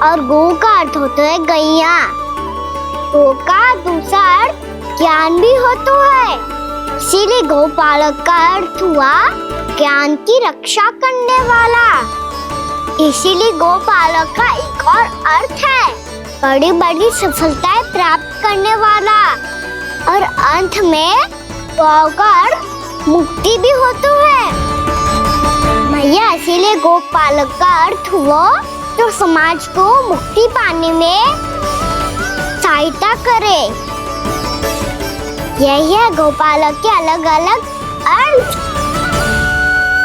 और गो का अर्थ होता है गैया। गो का दूसरा अर्थ ज्ञान भी होता है, इसीलिए गोपालक का अर्थ हुआ ज्ञान की रक्षा करने वाला। इसीलिए गोपालक का एक और अर्थ है बड़ी बड़ी सफलताएं प्राप्त करने वाला, और अंत में गौ का अर्थ मुक्ति भी होता है। मैया इसीलिए गोपालक का अर्थ हुआ जो समाज को मुक्ति पाने में सहायता करे। यही है गोपालक के अलग अलग अर्थ।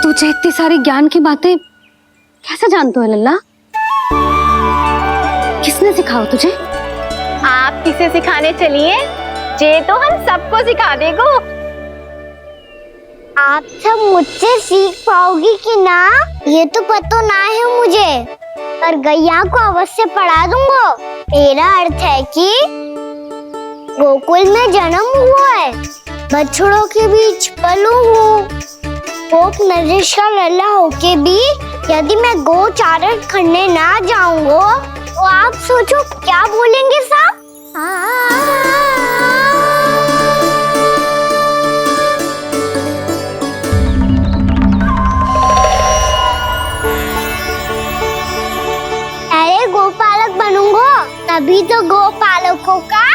तुझे इतनी सारी ज्ञान की बातें कैसे जानते हो लल्ला? किसने सिखाओ तुझे? आप किसे सिखाने चलिए, जे तो हम सबको सिखा देगो। आप सब मुझसे सीख पाओगी कि ना ये तो पता ना है मुझे, पर गैया को अवश्य पढ़ा दूंगा। मेरा अर्थ है कि गोकुल में जन्म हुआ है, बछड़ों के बीच पलू हूँ, गोप नरेश का लल्ला होके भी यदि मैं गोचारण करने ना जाऊंगा तो आप सोचो क्या बोलेंगे साहब? अरे गोपालक बनूंगा तभी तो गोपालकों का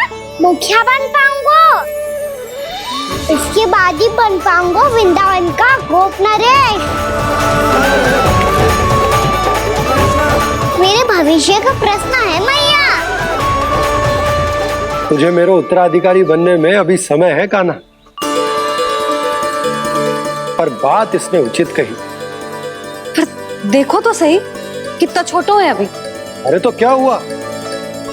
मुखिया बन पाऊंगा, इसके बाद ही बन पाऊंगा वृंदावन का गोप नरेश। मेरे भविष्य का प्रश्न है मैया। तुझे मेरा उत्तराधिकारी बनने में अभी समय है कान्हा। पर बात इसने उचित कही। देखो तो सही, कितना छोटो है अभी। अरे तो क्या हुआ,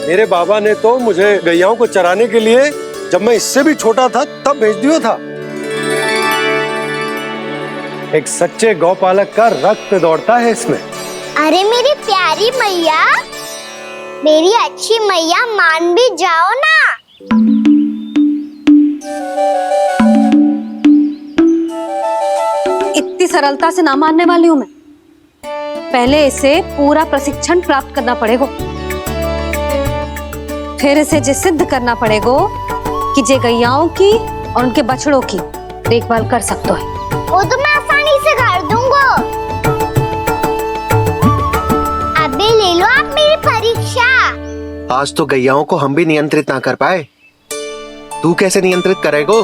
मेरे बाबा ने तो मुझे गैयाओं को चराने के लिए जब मैं इससे भी छोटा था तब भेज दिया था। एक सच्चे गौपालक का रक्त दौड़ता है इसमें। अरे मेरी प्यारी मैया, मेरी अच्छी मैया, मान भी जाओ ना। इतनी सरलता से ना मानने वाली हूं मैं। पहले इसे पूरा प्रशिक्षण प्राप्त करना पड़ेगा, फिर इसे ये सिद्ध करना पड़ेगा कि जे गैयाओं की और उनके बछड़ों की देखभाल कर सकते है। वो तो मैं आसानी से कर दूंगा। अबे ले लो आप मेरी परीक्षा। आज तो गैयाओं को हम भी नियंत्रित ना कर पाए, तू कैसे नियंत्रित करेगो?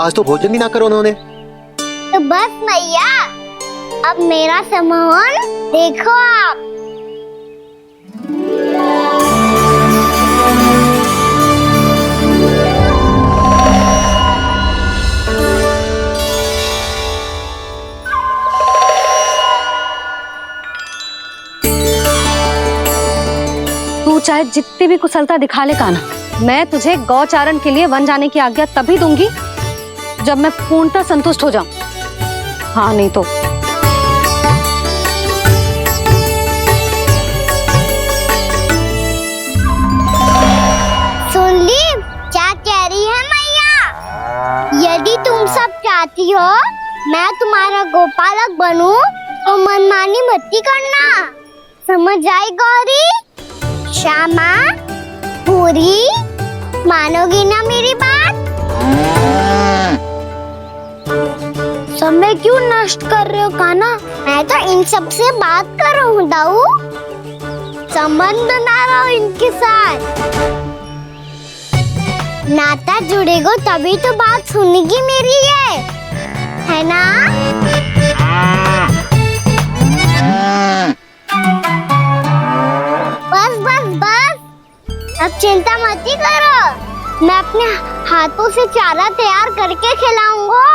आज तो भोजन ही ना करो उन्होंने। तो बस मैया, अब मेरा सम्मान देखो आप। तू चाहे जितनी भी कुशलता दिखा ले कान्हा, मैं तुझे गौचारण के लिए वन जाने की आज्ञा तभी दूंगी जब मैं पूर्णतः संतुष्ट हो जाऊं। हाँ नहीं तो सुन ली क्या कह रही है मैया? यदि तुम सब चाहती हो मैं तुम्हारा गोपालक बनूं तो मनमानी मत करना, समझ आई गौरी? श्यामा, पूरी, मानोगी ना मेरी बात? समय क्यों नष्ट कर रहे हो कान्हा? मैं तो इन सब से बात कर रहा हूँ दाऊ, संबंध बना रहा हूँ इनके साथ। नाता जुड़ेगा तभी तो बात सुनेगी मेरी, है ना? बस बस बस, अब चिंता मत ही करो, मैं अपने हाथों से चारा तैयार करके खिलाऊंगा।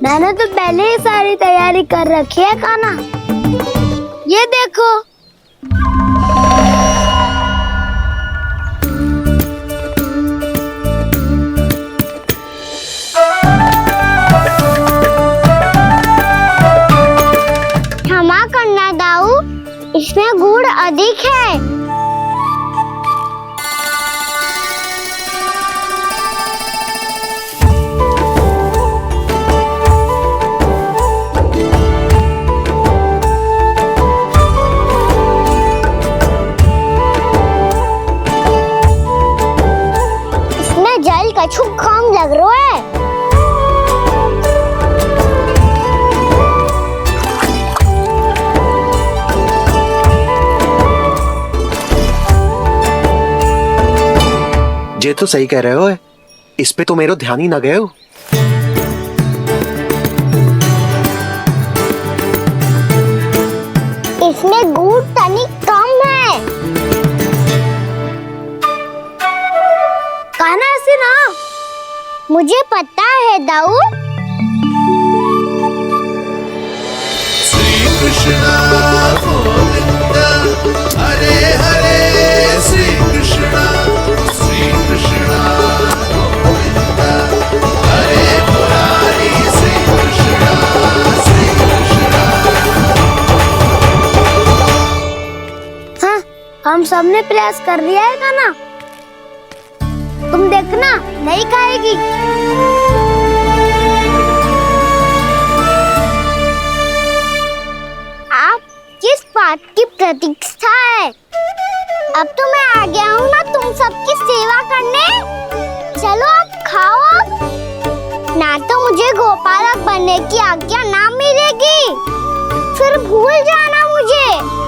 मैंने तो पहले ही सारी तैयारी कर रखी है कान्हा, ये देखो। क्षमा करना दाऊ, इसमें गुड़ अधिक है। इसमें जल कछु कम लग रहा है। ये तो सही कह रहे हो, इस पे तो मेरे ध्यान ही ना गए हो। इसमें गुड़ तनिक कम है। कान्हा से ना, मुझे पता है दाऊ। श्री कृष्ण गोविंद हरे हरे, श्री कृष्ण गोविंद हरे मुरारी, श्री कृष्ण हाँ, हम सबने प्रयास कर लिया है कान्हा, तुम देखना नहीं खाएगी। आप किस बात की प्रतीक्षा है? अब तो मैं आ गया हूँ ना तुम सबकी सेवा करने, चलो अब खाओ अब। ना तो मुझे गोपालक बनने की आज्ञा ना मिलेगी, फिर भूल जाना मुझे।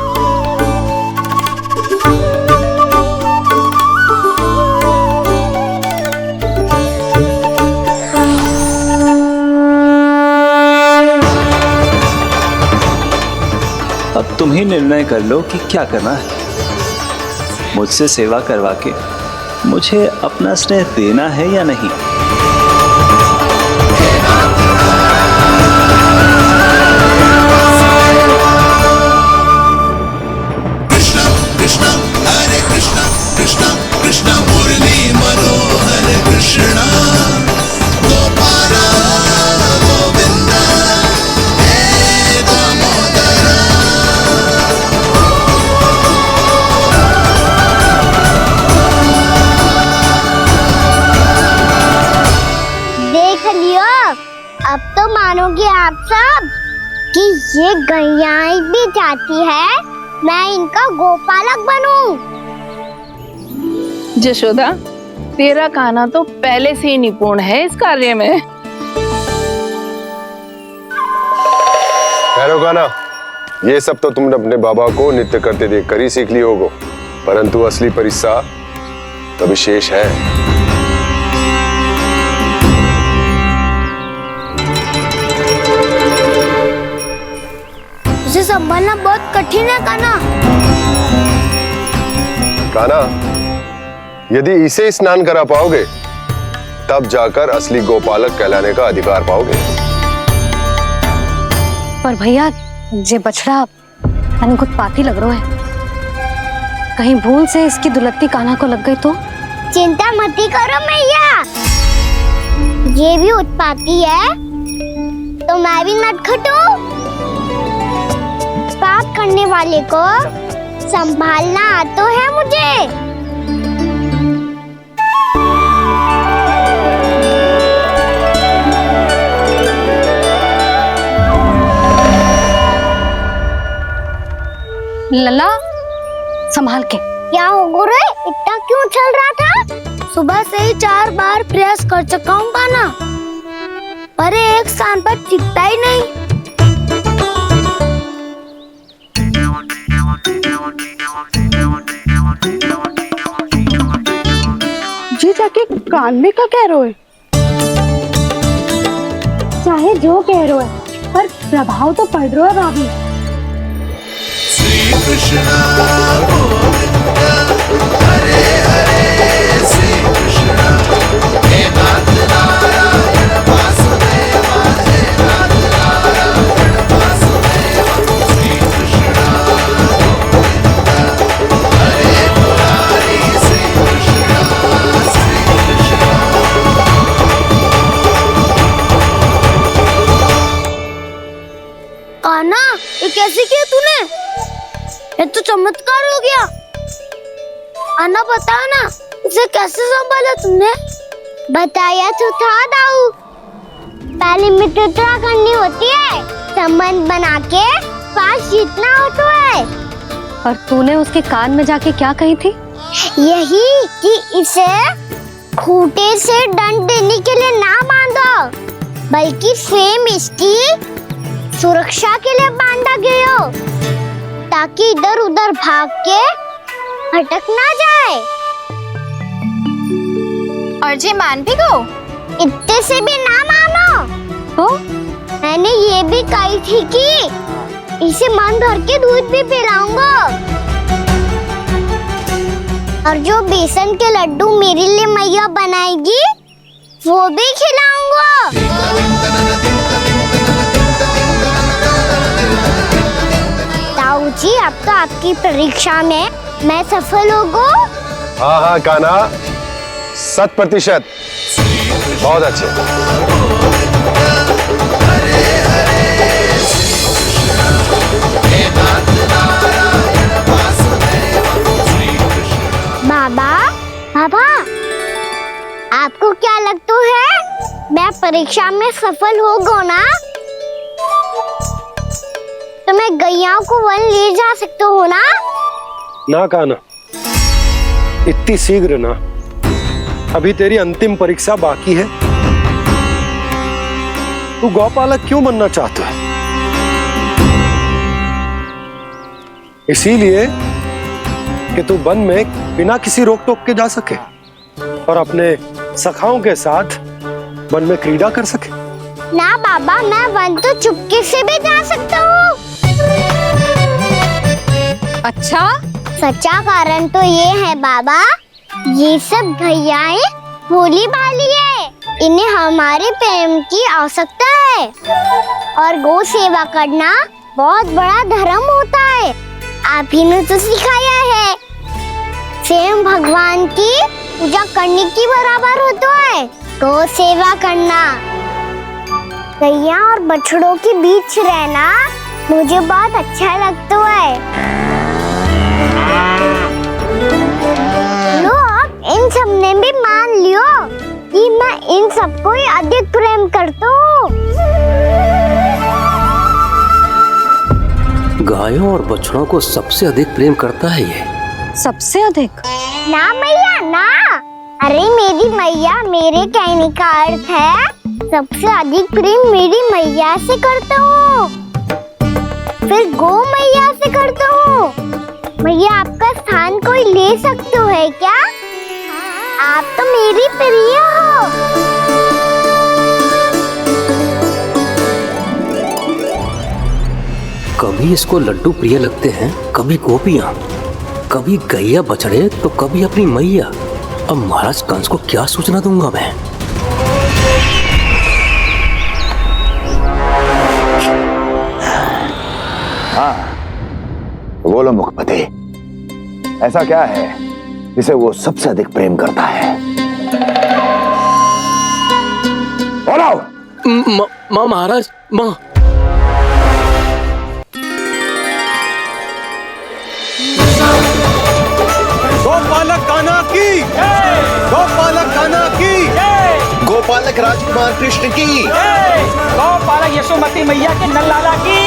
अब तुम ही निर्णय कर लो कि क्या करना है। मुझसे सेवा करवा के मुझे अपना स्नेह देना है या नहीं। कि ये गैयाएं भी चाहती है मैं इनका गोपालक बनूं। जशोदा, तेरा कान्हा तो पहले से ही निपुण है इस कार्य में। ठहरो कान्हा, ये सब तो तुमने अपने बाबा को नृत्य करते देख कर ही सीख ली होगो, परंतु असली परिश्रम तो विशेष है। इसे संभालना बहुत कठिन है कान्हा। कान्हा, यदि इसे स्नान करा पाओगे तब जाकर असली गोपालक कहलाने का अधिकार पाओगे। पर भैया, ये बछड़ा यानी उत्पाती लग रहा है, कहीं भूल से इसकी दुलत्ती कान्हा को लग गई तो? चिंता मत करो मैया, ये भी उत्पाती है तो मैं भी नटखट हूँ। पाप करने वाले को संभालना आता है मुझे। लला, संभाल के। क्या हो गुरु, इतना क्यों चल रहा था? सुबह से ही 4 बार प्रयास कर चुका हूँ कान्हा, पर एक स्थान पर टिकता ही नहीं। जी जाके कान में क्या कह रहे हो? चाहे जो कह रहे हो पर प्रभाव तो पड़ रहा है भाभी। श्री कृष्ण गोविंद हरे हरे श्री कृष्ण हे नाथ नारायण वासुदेव हे नाथ नारायण वासुदेव श्री कृष्ण गोविंद हरे मुरारी श्री कृष्ण श्री कृष्ण। कान्हा, ये कैसे किया तूने? ये तो चमत्कार हो गया। आना बताओ ना, इसे कैसे संभाला तुमने? बताया तो था दाऊ, पहले मित्रता करनी होती है, संबंध बना के पास जीतना होता है। पर तूने उसके कान में जाके क्या कही थी? यही कि इसे खूंटे से दंड देने के लिए ना बांधो, बल्कि स्वयं इसकी सुरक्षा के लिए बांधा गया हो, ताकि इधर उधर भाग के भटक ना जाए। और जी मान भी गो? इतने से भी ना मानो तो? मैंने ये भी कही थी कि इसे मन भर के दूध भी पिलाऊंगा, और जो बेसन के लड्डू मेरे लिए मैया बनाएगी वो भी खिलाऊंगा। ताऊ जी, अब तो आपकी परीक्षा में मैं सफल होगा। हाँ हाँ कान्हा, 100%। बहुत अच्छे। बाबा, बाबा, आपको क्या लगता है मैं परीक्षा में सफल होगा ना? तो मैं गैयाओं को वन ले जा सकता हूँ ना? ना कान्हा, इतनी शीघ्र ना, अभी तेरी अंतिम परीक्षा बाकी है। तू गौपालक क्यों बनना चाहता है? इसीलिए कि तू वन में बिना किसी रोक टोक के जा सके और अपने सखाओं के साथ वन में क्रीड़ा कर सके। ना बाबा, मैं वन तो चुपके से भी जा सकता हूँ। अच्छा? सच्चा कारण तो ये है बाबा, ये सब गैयाएं भोली भाली है, इन्हें हमारे प्रेम की आवश्यकता है, और गौ सेवा करना बहुत बड़ा धर्म होता है। आप ही ने तो सिखाया है, स्वयं भगवान की पूजा करने की बराबर होता है गौ सेवा करना। गैया और बछड़ों के बीच रहना मुझे बहुत अच्छा लगता है। लो, अब इन सब ने भी मान लियो कि मैं इन सबको ही अधिक प्रेम करता हूँ। गायों और बछड़ों को सबसे अधिक प्रेम करता है ये। सबसे अधिक? ना मैया ना, अरे मेरी मैया, मेरे कहने का अर्थ है सबसे अधिक प्रेम मेरी मैया से करता हूँ, फिर गौ मैया से करता हूँ। मैया आपका स्थान कोई ले सकते हो है क्या? आप तो मेरी प्रिय हो। कभी इसको लड्डू प्रिय लगते हैं, कभी गोपियां, कभी गैया बछड़े, तो कभी अपनी मैया। अब महाराज कंस को क्या सूचना दूंगा मैं? हाँ, बोलो मुखपति, ऐसा क्या है जिसे वो सबसे अधिक प्रेम करता है? बोलो। माँ महाराज, माँ। गोपालक कान्हा की, गोपालक कान्हा की, गोपालक राजकुमार कृष्ण की, गोपालक यशोमती मैया के नंदलाला की।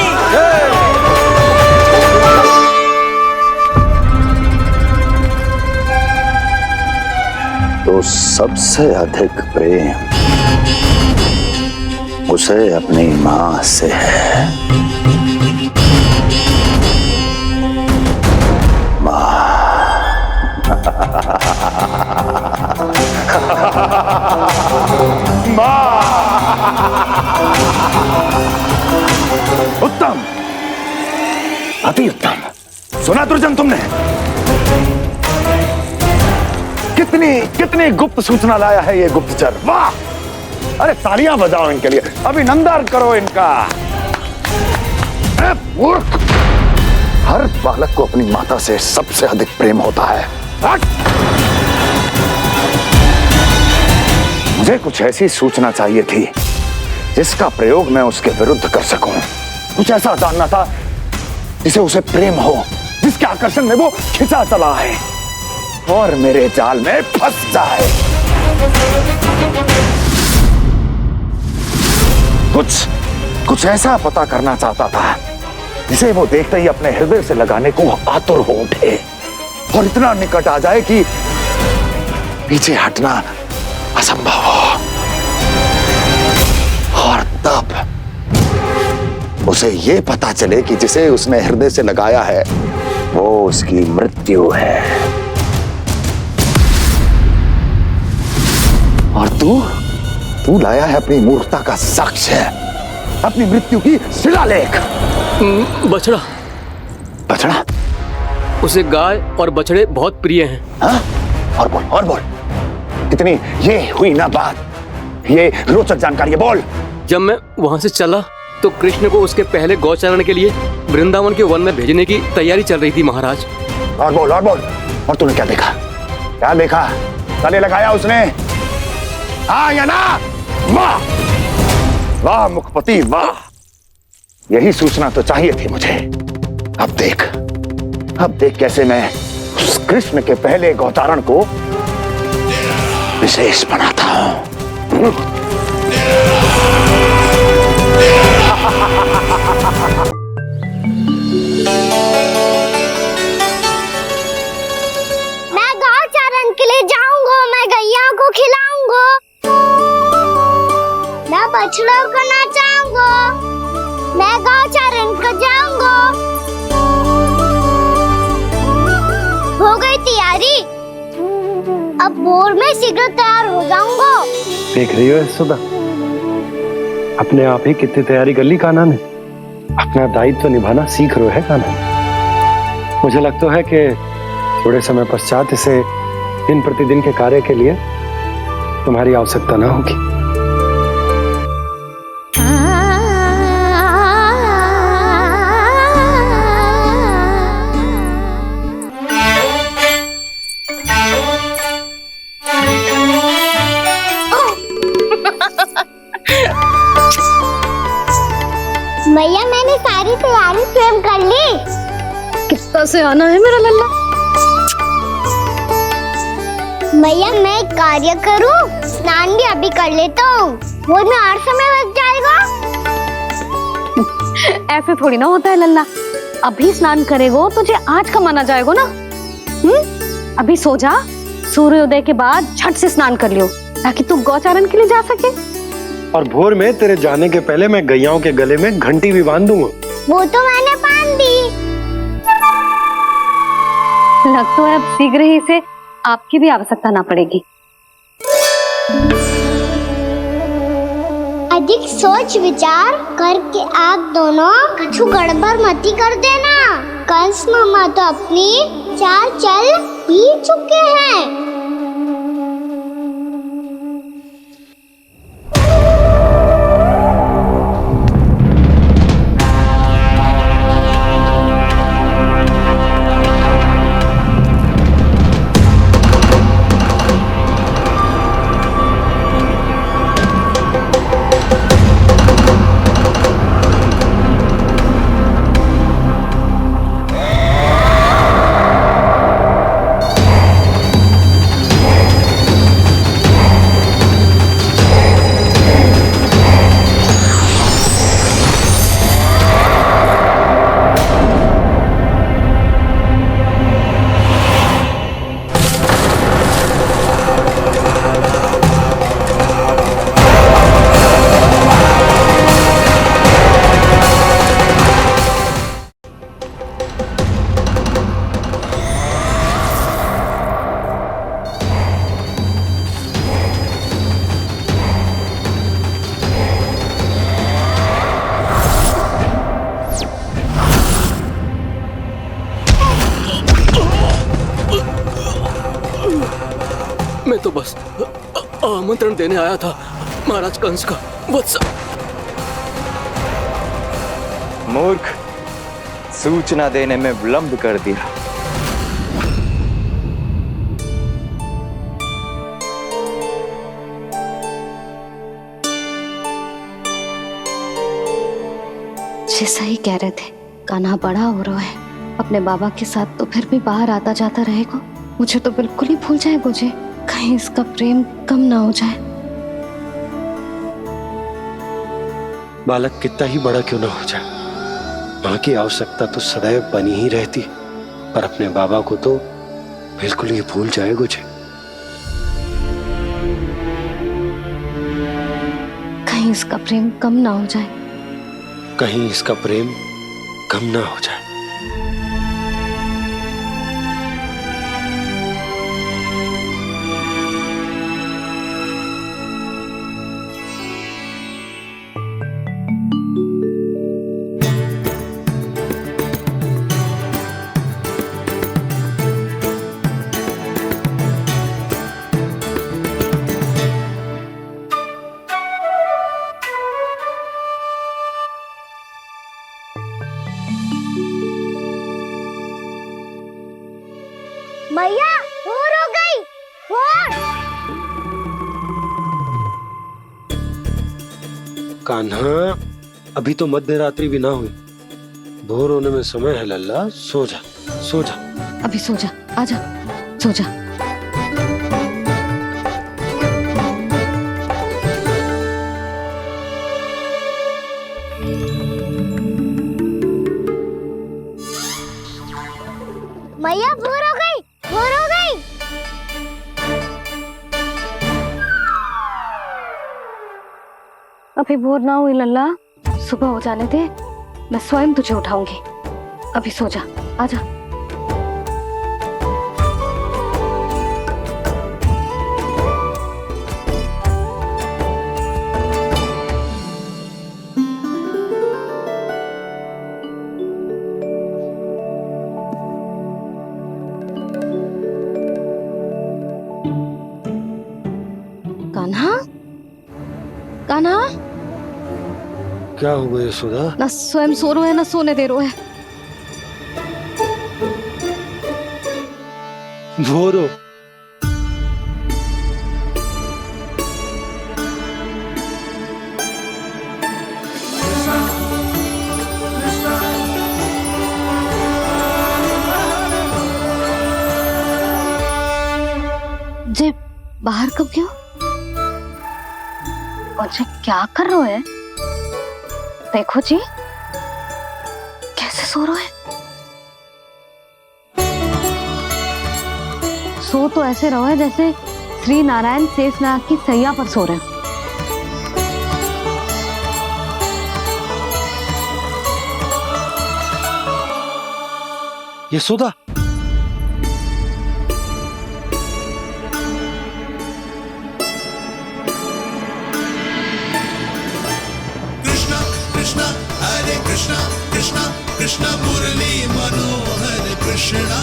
तो सबसे अधिक प्रेम उसे अपनी मां से है। उत्तम, अति उत्तम। सुना दुर्जन तुमने? कितनी गुप्त सूचना लाया है ये गुप्तचर। वाह! अरे तालियां बजाओ इनके लिए, अभिनंदन करो इनका। मूर्ख! हर बालक को अपनी माता से सबसे अधिक प्रेम होता है। मुझे कुछ ऐसी सूचना चाहिए थी जिसका प्रयोग मैं उसके विरुद्ध कर सकूं। कुछ ऐसा जानना था जिसे उसे प्रेम हो, जिसके आकर्षण में वो खिंचा चला है और मेरे जाल में फंस जाए। कुछ ऐसा पता करना चाहता था जिसे वो देखते ही अपने हृदय से लगाने को आतुर हो उठे और इतना निकट आ जाए कि पीछे हटना असंभव हो। और तब उसे ये पता चले कि जिसे उसने हृदय से लगाया है वो उसकी मृत्यु है। और तू लाया है अपनी मूर्खता का साक्ष्य, अपनी मृत्यु की शिलालेख। बछड़ा। बछड़ा? उसे गाय और बछड़े बहुत प्रिय हैं। हाँ? और बोल। कितनी ये हुई ना बात, ये रोचक जानकारी है, बोल। जब मैं वहां से चला तो कृष्ण को उसके पहले गौचारण के लिए वृंदावन के वन में भेजने की तैयारी चल रही थी महाराज। और बोल। और तूने क्या देखा? गले लगाया उसने? हाँ या ना? वाह मुखपति वाह, यही सूचना तो चाहिए थी मुझे। अब देख कैसे मैं उस कृष्ण के पहले गौतारण को विशेष बनाता हूं। मैं गौचारण के लिए जाऊंगा, मैं गैया को खिलाऊंगा, मैं बछड़ों को नचाऊंगा, मैं गौचारण को जाऊंगा। हो गई तैयारी, अब भोर में शीघ्र तैयार हो जाऊंगा। देख रही हो यशोदा, अपने आप ही कितनी तैयारी कर ली कान्हा ने। अपना दायित्व निभाना सीख रहे है कान्हा। मुझे लगता है कि थोड़े समय पश्चात इसे दिन प्रतिदिन के कार्य के लिए तुम्हारी आवश्यकता ना होगी। मैया मैंने सारी तैयारी स्वयं कर ली। कितना से आना है मेरा लल्ला? मैया मैं एक कार्य करूं, स्नान भी अभी कर लेता हूँ, वो में और समय लग जाएगा। ऐसे थोड़ी ना होता है लल्ला, अभी स्नान करेगो तुझे आज का माना जाएगा ना। अभी सो जा, सूर्योदय के बाद झट से स्नान कर लियो ताकि तू गौचारण के लिए जा सके। और भोर में तेरे जाने के पहले मैं गैयाओं के गले में घंटी भी बांध दूंगा। वो तो मैंने बांध दी। लग तो है अब शीघ्र ही से आपकी भी आवश्यकता ना पड़ेगी। अधिक सोच विचार करके आप दोनों कछु गड़बड़ मती कर देना। कंस मामा तो अपनी चाल चल ही चुके हैं। मैं तो बस आमंत्रण देने आया था महाराज कंस का वत्स। मूर्ख, सूचना देने में विलंब कर दिया। जैसा ही कह रहे थे, कान्हा बड़ा हो रहा है अपने बाबा के साथ, तो फिर भी बाहर आता जाता रहेगा। मुझे तो बिल्कुल ही भूल जाए मुझे, कहीं इसका प्रेम कम ना हो जाए। बालक कितना ही बड़ा क्यों ना हो जाए, माँ की आवश्यकता तो सदैव बनी ही रहती, पर अपने बाबा को तो बिल्कुल ही भूल जाए मुझे। कहीं इसका प्रेम कम ना हो जाए, कहीं इसका प्रेम कम ना हो जाए। मैया भोर हो गई। भोर। कान्हा, अभी तो मध्य रात्रि भी ना हुई, भोर होने में समय है लल्ला। सो जा, सो जा। अभी सो जा, आजा, सो जा। मैया भोर हो गई, भोर हो गई। अभी भोर ना हुई लल्ला, सुबह हो जाने दे, मैं स्वयं तुझे उठाऊंगी। अभी सो जा, आजा। कान्हा, कान्हा, क्या हो गया सुधा? ना स्वयं सो रो है ना सोने दे रो है। भोरो, जे बाहर कब गयो? और जे क्या कर रहे है? देखो जी, कैसे सो रहा है। सो तो ऐसे रहो है जैसे श्री नारायण शेषनाग की सैया पर सो रहे हो। यशोदा, कृष्णा कृष्णा हरे कृष्णा कृष्णा कृष्णा मुरली मनोहर कृष्णा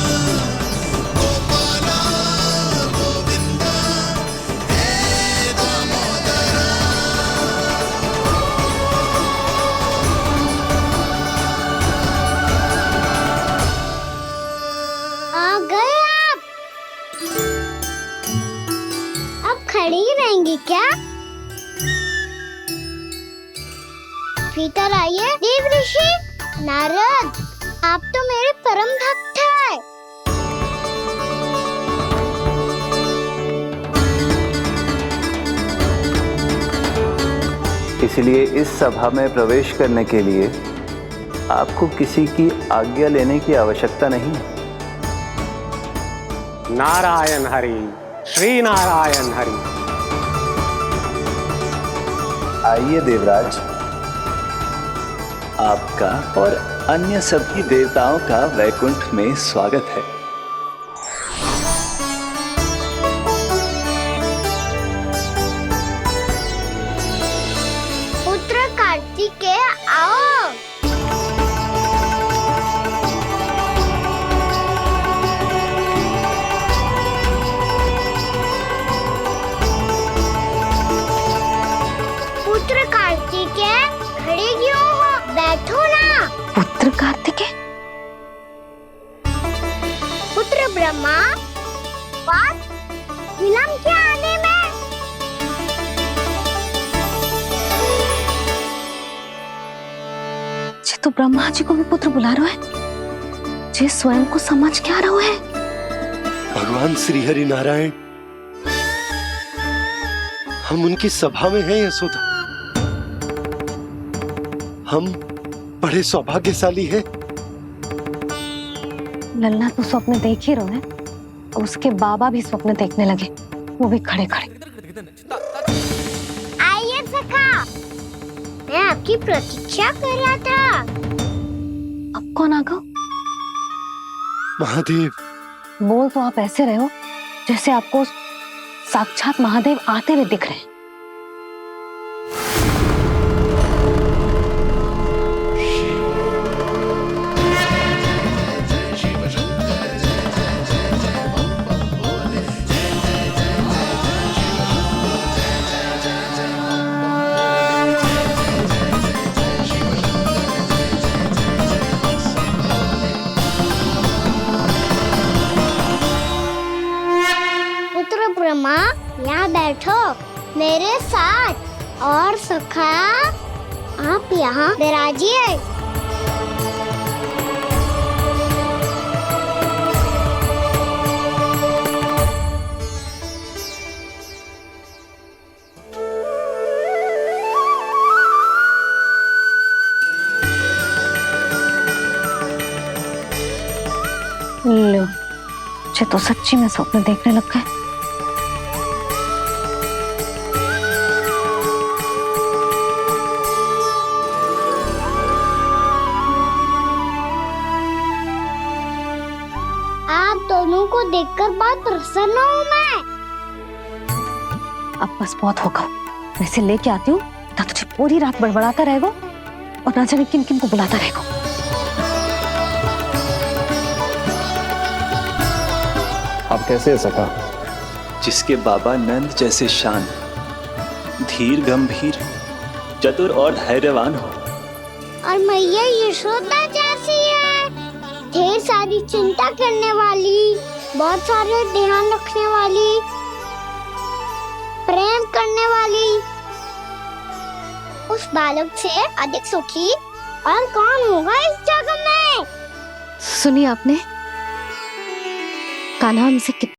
गोपाला गोविंदा हे दामोदरा। आ गए आप। अब खड़ी ही रहेंगी क्या? भीतर आइए देव ऋषि। नारद, आप तो मेरे परम भक्त हैं। इसलिए इस सभा में प्रवेश करने के लिए आपको किसी की आज्ञा लेने की आवश्यकता नहीं है। नारायण हरि, श्री नारायण हरि। आइए देवराज, आपका और अन्य सभी देवताओं का वैकुंठ में स्वागत है। पुत्र कार्तिकेय आओ। पुत्र कार्तिकेय, खड़े क्यों हो? बैठो ना। पुत्र कार्तिकेय? पुत्र ब्रह्मा, बात विलंब क्या आने में? ये तो ब्रह्मा जी को भी पुत्र बुला रहे हैं। जे स्वयं को समझ क्या रहो है? भगवान श्री हरि नारायण, हम उनकी सभा में हैं यशोदा। हम बड़े सौभाग्यशाली हैं। लल्ला तो स्वप्न देख ही रहे हैं और उसके बाबा भी स्वप्न देखने लगे, वो भी खड़े खड़े। आइए सखा, मैं आपकी प्रतीक्षा कर रहा था। अब कौन आ गया? महादेव। बोल तो आप ऐसे रहे हो जैसे आपको साक्षात महादेव आते हुए दिख रहे हैं। पुत्र ब्रह्मा, यहाँ बैठो मेरे साथ। और सखा, आप यहाँ विराजिए। लो, ये तो सच्ची में स्वप्न देखने लग गए। आप दोनों को देखकर बहुत प्रसन्न हूँ मैं। अब बस बहुत होगा, वैसे लेके आती हूँ ना, तुझे पूरी रात बड़बड़ाता रहेगा और ना जाने किन किन को बुलाता रहेगा। आप कैसे है सखा? जिसके बाबा नंद जैसे शान, धीर गंभीर, चतुर और धैर्यवान हो, और मैया यशोदा जैसी है, ढेर सारी चिंता करने वाली, बहुत सारे ध्यान रखने वाली, प्रेम करने वाली। उस बालक से अधिक सुखी और कौन होगा इस जग में? सुनिए आपने, कान्हा हमसे